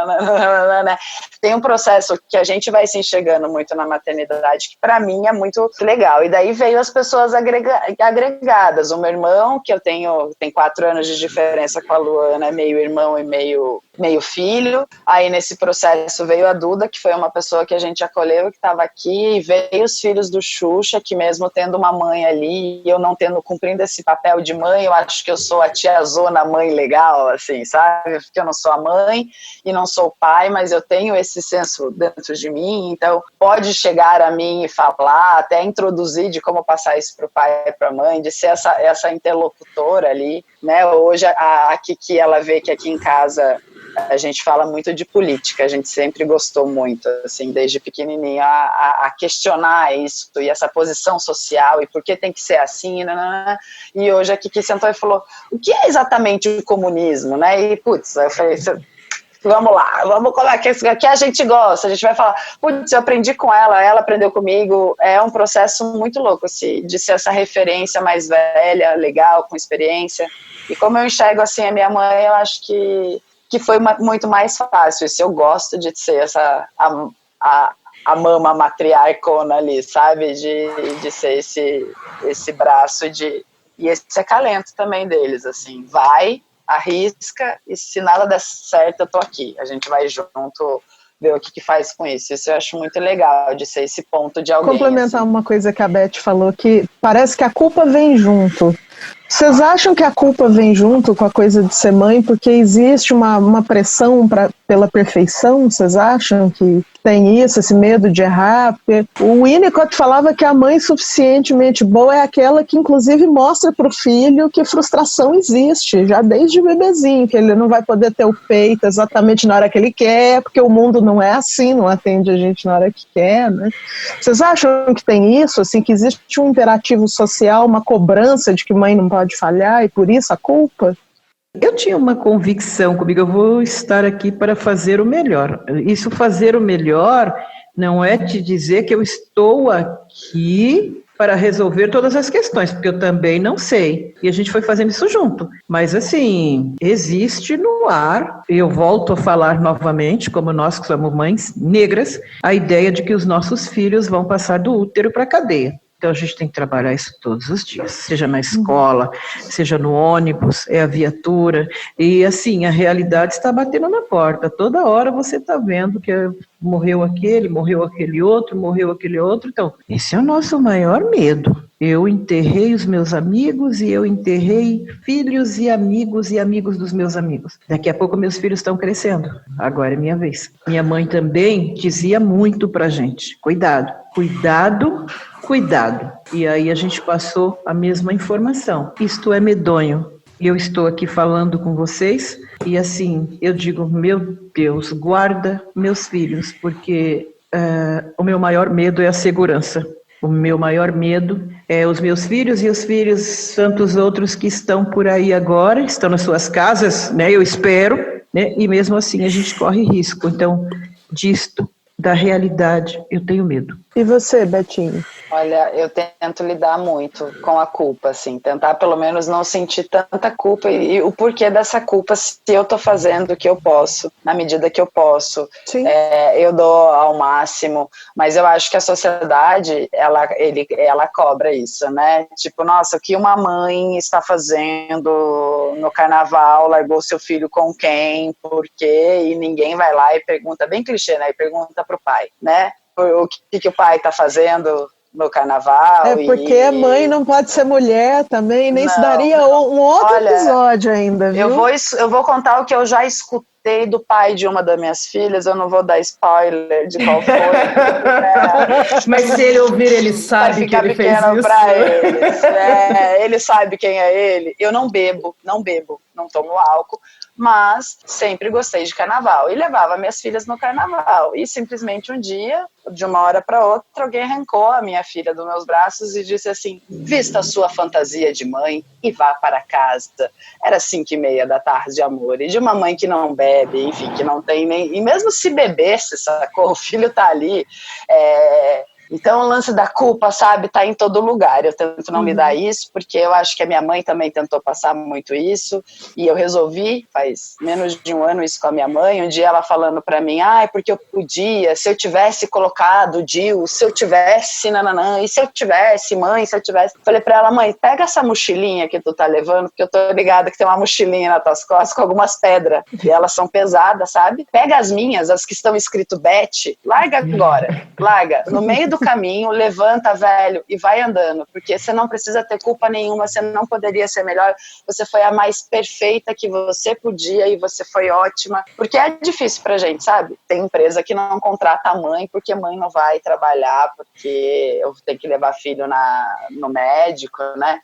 Tem um processo que a gente vai se enxergando muito na maternidade, que para mim é muito legal, e daí veio as pessoas agregadas, o meu irmão, que tem 4 anos de diferença com a Luana, é meio irmão e meio filho, aí nesse processo veio a Duda, que foi uma pessoa que a gente acolheu, que estava aqui, e veio os filhos do Xuxa, que mesmo tendo uma mãe ali, e eu não cumprindo esse papel de mãe, eu acho que eu sou a tiazona mãe legal, assim, sabe, porque eu não sou a mãe e não sou o pai, mas eu tenho esse senso dentro de mim, então pode chegar a mim e falar, até introduzir de como passar isso para o pai e para a mãe, de ser essa interlocutora ali, né, hoje a Kiki, ela vê que aqui em casa a gente fala muito de política, a gente sempre gostou muito, assim, desde pequenininha, a questionar isso, e essa posição social, e por que tem que ser assim, e hoje a Kiki sentou e falou, o que é exatamente o comunismo, né, e putz, eu falei, vamos lá, vamos colocar o que a gente gosta, a gente vai falar, putz, eu aprendi com ela aprendeu comigo, é um processo muito louco, assim, de ser essa referência mais velha, legal, com experiência, e como eu enxergo, assim, a minha mãe, eu acho que foi muito mais fácil, isso eu gosto de ser a mama matriarcona ali, sabe, de ser esse braço e esse acalento também deles, assim, vai, arrisca, e se nada der certo, eu tô aqui, a gente vai junto ver o que faz com isso eu acho muito legal, de ser esse ponto de alguém. Complementar assim. uma coisa que a Beth falou, que parece que a culpa vem junto. Vocês acham que a culpa vem junto com a coisa de ser mãe porque existe uma pressão pela perfeição? Vocês acham que tem isso, esse medo de errar? Porque o Winnicott falava que a mãe suficientemente boa é aquela que inclusive mostra para o filho que frustração existe, já desde bebezinho, que ele não vai poder ter o peito exatamente na hora que ele quer, porque o mundo não é assim, não atende a gente na hora que quer, né? Vocês acham que tem isso, assim, que existe um imperativo social, uma cobrança de que mãe não pode falhar e por isso a culpa? Eu tinha uma convicção comigo, eu vou estar aqui para fazer o melhor. Isso, fazer o melhor, não é te dizer que eu estou aqui para resolver todas as questões, porque eu também não sei. E a gente foi fazendo isso junto. Mas, assim, existe no ar, e eu volto a falar novamente, como nós que somos mães negras, a ideia de que os nossos filhos vão passar do útero para a cadeia. Então, a gente tem que trabalhar isso todos os dias, seja na escola, seja no ônibus, é a viatura, e assim, a realidade está batendo na porta, toda hora você está vendo que morreu aquele outro, então, esse é o nosso maior medo. Eu enterrei os meus amigos e eu enterrei filhos e amigos dos meus amigos. Daqui a pouco meus filhos estão crescendo, agora é minha vez. Minha mãe também dizia muito pra gente, cuidado. E aí a gente passou a mesma informação. Isto é medonho. Eu estou aqui falando com vocês e assim, eu digo, meu Deus, guarda meus filhos, porque o meu maior medo é a segurança. O meu maior medo é os meus filhos e os filhos tantos outros que estão por aí agora, estão nas suas casas, né? Eu espero, né? E mesmo assim a gente corre risco. Então, da realidade, eu tenho medo. E você, Betinho? Olha, eu tento lidar muito com a culpa, assim, tentar pelo menos não sentir tanta culpa e o porquê dessa culpa, se eu tô fazendo o que eu posso, na medida que eu posso, eu dou ao máximo, mas eu acho que a sociedade, ela cobra isso, né, tipo, nossa, o que uma mãe está fazendo no carnaval, largou seu filho com quem, por quê, e ninguém vai lá e pergunta, bem clichê, né, e pergunta pro pai, né, o que o pai tá fazendo no carnaval. É porque a mãe não pode ser mulher também, nem se daria um outro episódio ainda, viu? Eu vou contar o que eu já escutei gostei do pai de uma das minhas filhas, eu não vou dar spoiler de qual foi. Mas se ele ouvir, ele sabe que ele fez isso. Pra eles. Ele sabe quem é ele. Eu não bebo, não tomo álcool, mas sempre gostei de carnaval e levava minhas filhas no carnaval. E simplesmente um dia, de uma hora para outra, alguém arrancou a minha filha dos meus braços e disse assim: vista a sua fantasia de mãe e vá para casa. Era 5:30 da tarde, amor, e de uma mãe que não bebe, enfim, que não tem nem... E mesmo se bebesse, sacou? O filho tá ali... Então, o lance da culpa, sabe, tá em todo lugar. Eu tento não me dar isso, porque eu acho que a minha mãe também tentou passar muito isso, e eu resolvi, faz menos de um ano, isso com a minha mãe. Um dia ela falando pra mim, porque eu podia, se eu tivesse colocado o DIU, se eu tivesse nananã, e se eu tivesse, mãe, se eu tivesse... Falei pra ela: mãe, pega essa mochilinha que tu tá levando, porque eu tô ligada que tem uma mochilinha nas tuas costas com algumas pedras, e elas são pesadas, sabe? Pega as minhas, as que estão escrito Beth, larga agora, larga, no meio do caminho, levanta, velho, e vai andando, porque você não precisa ter culpa nenhuma, você não poderia ser melhor, você foi a mais perfeita que você podia e você foi ótima, porque é difícil pra gente, sabe? Tem empresa que não contrata a mãe porque mãe não vai trabalhar, porque eu tenho que levar filho no médico, né?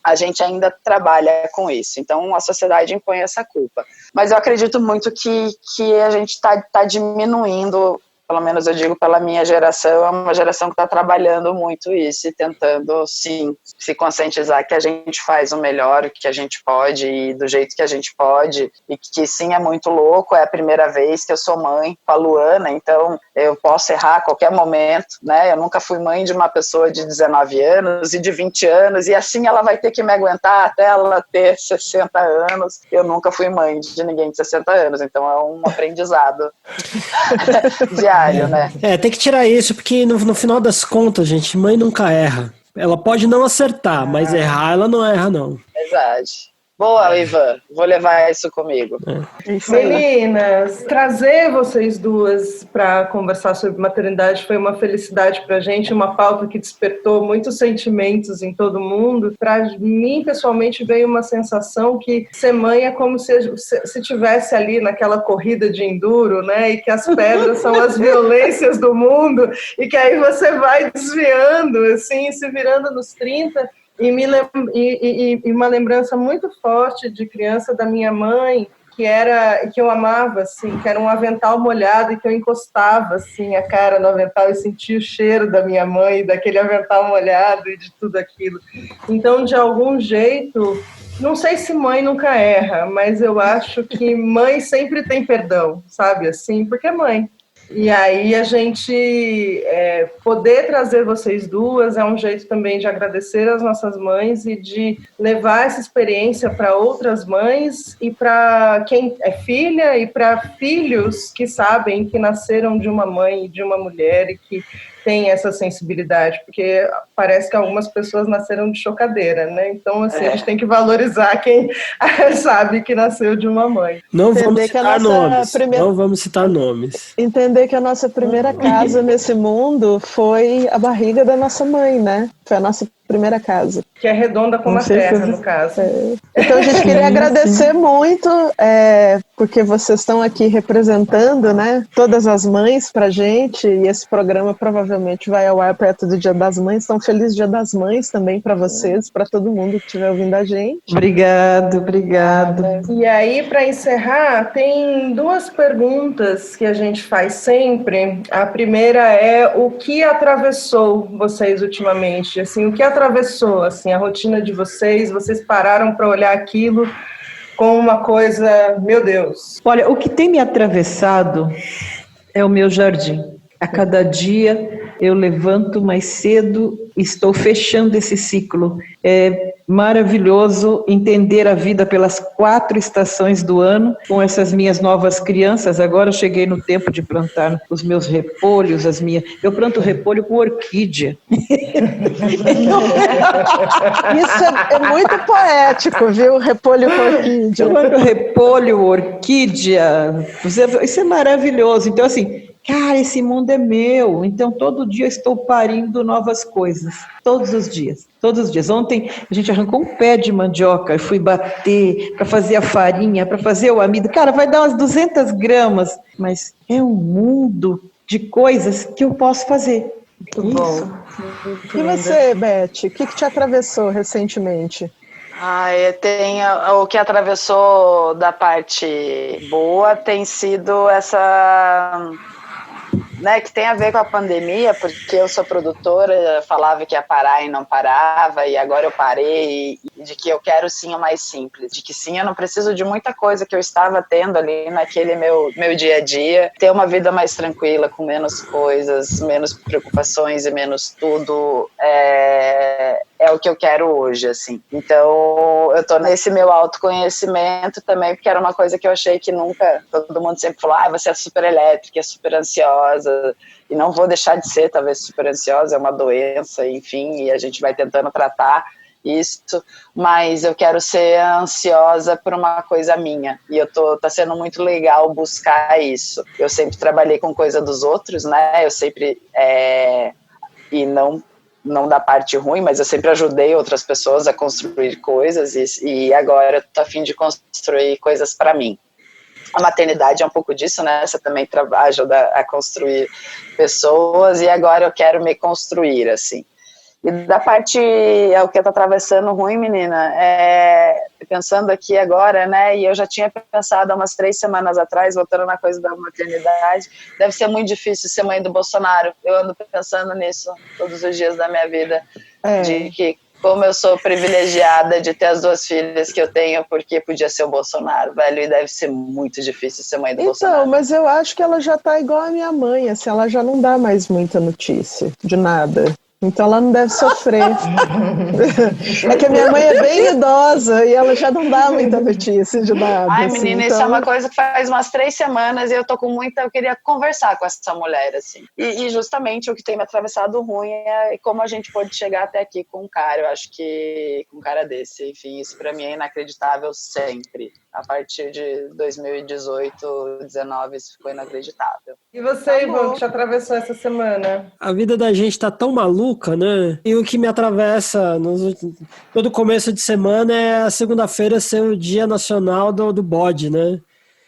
A gente ainda trabalha com isso, então a sociedade impõe essa culpa, mas eu acredito muito que a gente tá diminuindo, pelo menos eu digo pela minha geração, é uma geração que está trabalhando muito isso e tentando, sim, se conscientizar que a gente faz o melhor que a gente pode e do jeito que a gente pode, e que sim, é muito louco, é a primeira vez que eu sou mãe com a Luana, então eu posso errar a qualquer momento, né? Eu nunca fui mãe de uma pessoa de 19 anos e de 20 anos, e assim ela vai ter que me aguentar até ela ter 60 anos. Eu nunca fui mãe de ninguém de 60 anos, então é um aprendizado diário, né? Tem que tirar isso, porque no final das contas, gente, mãe nunca erra. Ela pode não acertar, mas errar ela não erra, não. Verdade. Boa, Ivan, vou levar isso comigo. Meninas, trazer vocês duas para conversar sobre maternidade foi uma felicidade para a gente, uma pauta que despertou muitos sentimentos em todo mundo. Para mim, pessoalmente, veio uma sensação que ser mãe é como se tivesse ali naquela corrida de enduro, né? E que as pedras são as violências do mundo, e que aí você vai desviando, assim, se virando nos 30. E uma lembrança muito forte de criança da minha mãe, que eu amava, assim, que era um avental molhado, e que eu encostava assim a cara no avental e sentia o cheiro da minha mãe, daquele avental molhado e de tudo aquilo. Então, de algum jeito, não sei se mãe nunca erra, mas eu acho que mãe sempre tem perdão, sabe, assim, porque é mãe. E aí a gente poder trazer vocês duas é um jeito também de agradecer às nossas mães e de levar essa experiência para outras mães e para quem é filha e para filhos que sabem que nasceram de uma mãe e de uma mulher e que tem essa sensibilidade, porque parece que algumas pessoas nasceram de chocadeira, né? Então, assim, a gente tem que valorizar quem sabe que nasceu de uma mãe. Não vamos citar nomes. Não vamos citar nomes. Entender que a nossa primeira casa nesse mundo foi a barriga da nossa mãe, né? Foi a nossa primeira casa. Que é redonda como a terra, no caso. Então a gente queria agradecer muito, porque vocês estão aqui representando, né, todas as mães pra gente, e esse programa provavelmente vai ao ar perto do Dia das Mães, então feliz Dia das Mães também pra vocês, pra todo mundo que estiver ouvindo a gente. Obrigada. E aí, para encerrar, tem duas perguntas que a gente faz sempre. A primeira é: o que atravessou vocês ultimamente? Assim, o que atravessou assim, a rotina de vocês? Vocês pararam para olhar aquilo com uma coisa, meu Deus. Olha, o que tem me atravessado é o meu jardim. A cada dia eu levanto mais cedo e estou fechando esse ciclo. É maravilhoso entender a vida pelas 4 estações do ano, com essas minhas novas crianças. Agora eu cheguei no tempo de plantar os meus repolhos, eu planto repolho com orquídea. Isso é muito poético, viu? Repolho com orquídea. Eu planto repolho, orquídea, isso é maravilhoso. Então, assim, cara, esse mundo é meu, então todo dia eu estou parindo novas coisas, todos os dias, todos os dias. Ontem a gente arrancou um pé de mandioca, eu fui bater para fazer a farinha, para fazer o amido, cara, vai dar umas 200 gramas, mas é um mundo de coisas que eu posso fazer. Muito bom. E você, Beth, o que te atravessou recentemente? O que atravessou da parte boa tem sido essa, né, que tem a ver com a pandemia, porque eu sou produtora, falava que ia parar e não parava, e agora eu parei, e de que eu quero sim o mais simples, de que sim, eu não preciso de muita coisa que eu estava tendo ali naquele meu dia a dia, ter uma vida mais tranquila, com menos coisas, menos preocupações e menos tudo, é o que eu quero hoje, assim. Então, eu tô nesse meu autoconhecimento também, porque era uma coisa que eu achei que nunca, todo mundo sempre falou, você é super elétrica, é super ansiosa, e não vou deixar de ser, talvez, super ansiosa, é uma doença, enfim, e a gente vai tentando tratar isso, mas eu quero ser ansiosa por uma coisa minha, e tá sendo muito legal buscar isso. Eu sempre trabalhei com coisa dos outros, né, eu sempre, e não da parte ruim, mas eu sempre ajudei outras pessoas a construir coisas, e agora eu tô a fim de construir coisas para mim. A maternidade é um pouco disso, né? Você também ajuda a construir pessoas, e agora eu quero me construir, assim. E da parte, o que eu tô atravessando ruim, menina, pensando aqui agora, né, e eu já tinha pensado há umas 3 semanas atrás, voltando na coisa da maternidade, deve ser muito difícil ser mãe do Bolsonaro. Eu ando pensando nisso todos os dias da minha vida, de que como eu sou privilegiada de ter as 2 filhas que eu tenho, porque podia ser o Bolsonaro, velho, e deve ser muito difícil ser mãe do Bolsonaro. Então, mas eu acho que ela já tá igual a minha mãe, assim, ela já não dá mais muita notícia de nada. Então ela não deve sofrer. É que a minha mãe é bem idosa e ela já não dá muita notícia de nada. Ai, assim, menina, então... isso é uma coisa que faz umas 3 semanas e eu tô com muita... Eu queria conversar com essa mulher, assim. E justamente o que tem me atravessado ruim é como a gente pode chegar até aqui com um cara. Eu acho que com um cara desse, enfim, isso pra mim é inacreditável sempre. A partir de 2018, 2019, isso ficou inacreditável. E você, Ivan, que te atravessou essa semana? A vida da gente tá tão maluca, né? E o que me atravessa todo começo de semana é a segunda-feira ser o dia nacional do bode, né?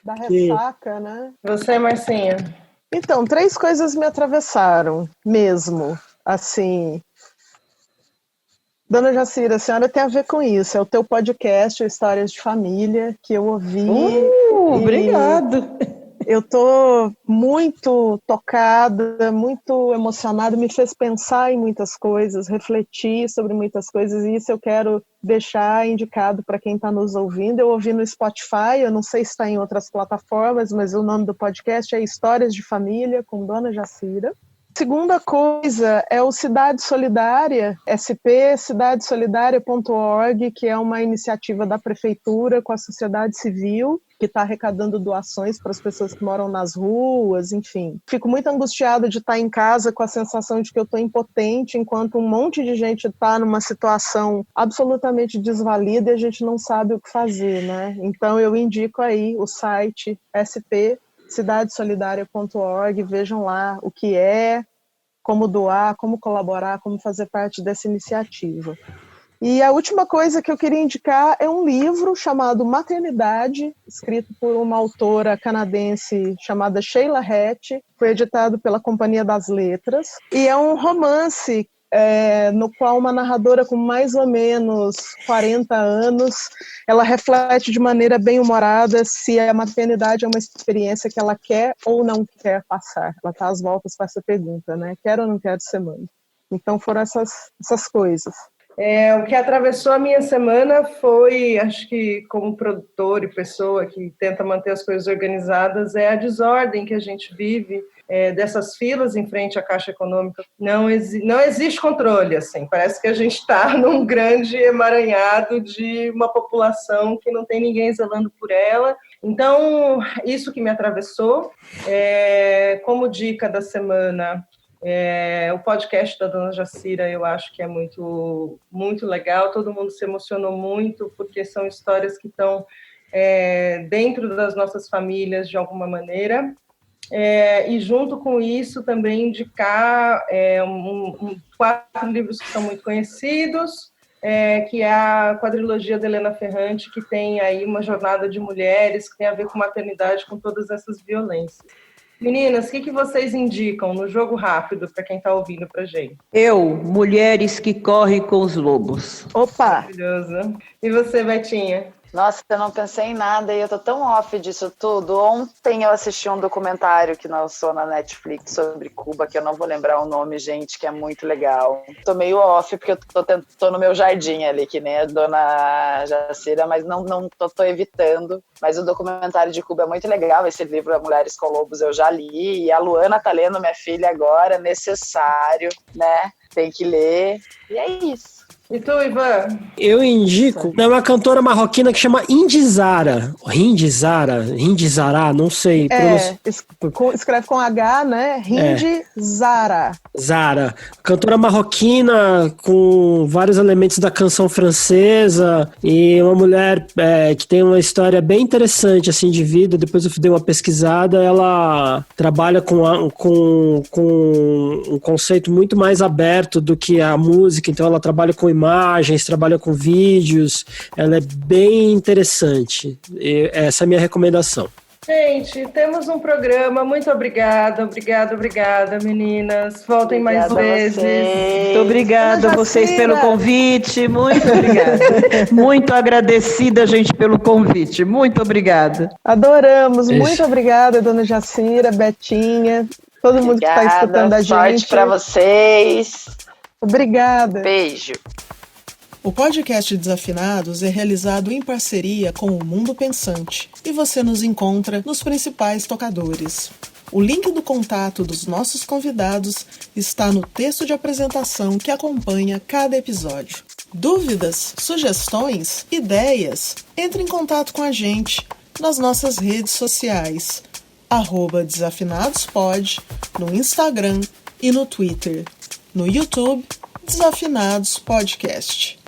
Da ressaca, né? Você, Marcinha? Então, 3 coisas me atravessaram mesmo, assim... Dona Jacira, a senhora tem a ver com isso, é o teu podcast, Histórias de Família, que eu ouvi. Obrigado! Eu tô muito tocada, muito emocionada, me fez pensar em muitas coisas, refletir sobre muitas coisas, e isso eu quero deixar indicado para quem está nos ouvindo. Eu ouvi no Spotify, eu não sei se está em outras plataformas, mas o nome do podcast é Histórias de Família, com Dona Jacira. Segunda coisa é o Cidade Solidária, spcidadesolidaria.org, que é uma iniciativa da prefeitura com a sociedade civil, que está arrecadando doações para as pessoas que moram nas ruas, enfim. Fico muito angustiada de estar em casa com a sensação de que eu estou impotente, enquanto um monte de gente está numa situação absolutamente desvalida e a gente não sabe o que fazer, né? Então eu indico aí o site spcidadesolidaria.org, vejam lá o que é, como doar, como colaborar, como fazer parte dessa iniciativa. E a última coisa que eu queria indicar é um livro chamado Maternidade, escrito por uma autora canadense chamada Sheila Hett, foi editado pela Companhia das Letras, e é um romance no qual uma narradora com mais ou menos 40 anos, ela reflete de maneira bem humorada se a maternidade é uma experiência que ela quer ou não quer passar. Ela está às voltas com essa pergunta, né? Quero ou não quero ser mãe? Então foram essas coisas. O que atravessou a minha semana foi, acho que como produtor e pessoa que tenta manter as coisas organizadas, é a desordem que a gente vive, dessas filas em frente à Caixa Econômica. Não existe controle, assim, parece que a gente está num grande emaranhado de uma população que não tem ninguém zelando por ela. Então, isso que me atravessou. Como dica da semana, o podcast da Dona Jacira, eu acho que é muito, muito legal, todo mundo se emocionou muito, porque são histórias que estão dentro das nossas famílias de alguma maneira. E junto com isso também indicar 4 livros que são muito conhecidos, que é a quadrilogia da Helena Ferrante, que tem aí uma jornada de mulheres que tem a ver com maternidade, com todas essas violências. Meninas, o que vocês indicam no jogo rápido para quem está ouvindo pra gente? Mulheres que correm com os lobos. Opa! Maravilhoso. E você, Betinha? Nossa, eu não pensei em nada e eu tô tão off disso tudo. Ontem eu assisti um documentário que lançou na Netflix sobre Cuba, que eu não vou lembrar o nome, gente, que é muito legal. Tô meio off porque eu tô no meu jardim ali, que nem a dona Jacira, mas não tô evitando. Mas o documentário de Cuba é muito legal. Esse livro, Mulheres com Lobos, eu já li. E a Luana tá lendo, minha filha, agora, necessário, né? Tem que ler. E é isso. E tu, Ivan? Eu indico uma cantora marroquina que chama Indizara, não sei. Escreve com H, né? Indizara. Zara, cantora marroquina com vários elementos da canção francesa e uma mulher que tem uma história bem interessante assim de vida. Depois eu dei uma pesquisada, ela trabalha com um conceito muito mais aberto do que a música, então ela trabalha com imagens, trabalha com vídeos, ela é bem interessante. Essa é a minha recomendação. Gente, temos um programa. Muito obrigada, meninas. Voltem mais vezes. Muito obrigada a vocês pelo convite. Muito obrigada. Muito agradecida, gente, pelo convite. Muito obrigada. Adoramos. Muito obrigada, dona Jacira, Betinha, todo mundo que está escutando a gente. Sorte para vocês. Obrigada. Beijo. O podcast Desafinados é realizado em parceria com o Mundo Pensante e você nos encontra nos principais tocadores. O link do contato dos nossos convidados está no texto de apresentação que acompanha cada episódio. Dúvidas, sugestões, ideias? Entre em contato com a gente nas nossas redes sociais, @Desafinadospod, no Instagram e no Twitter. No YouTube, Desafinados Podcast.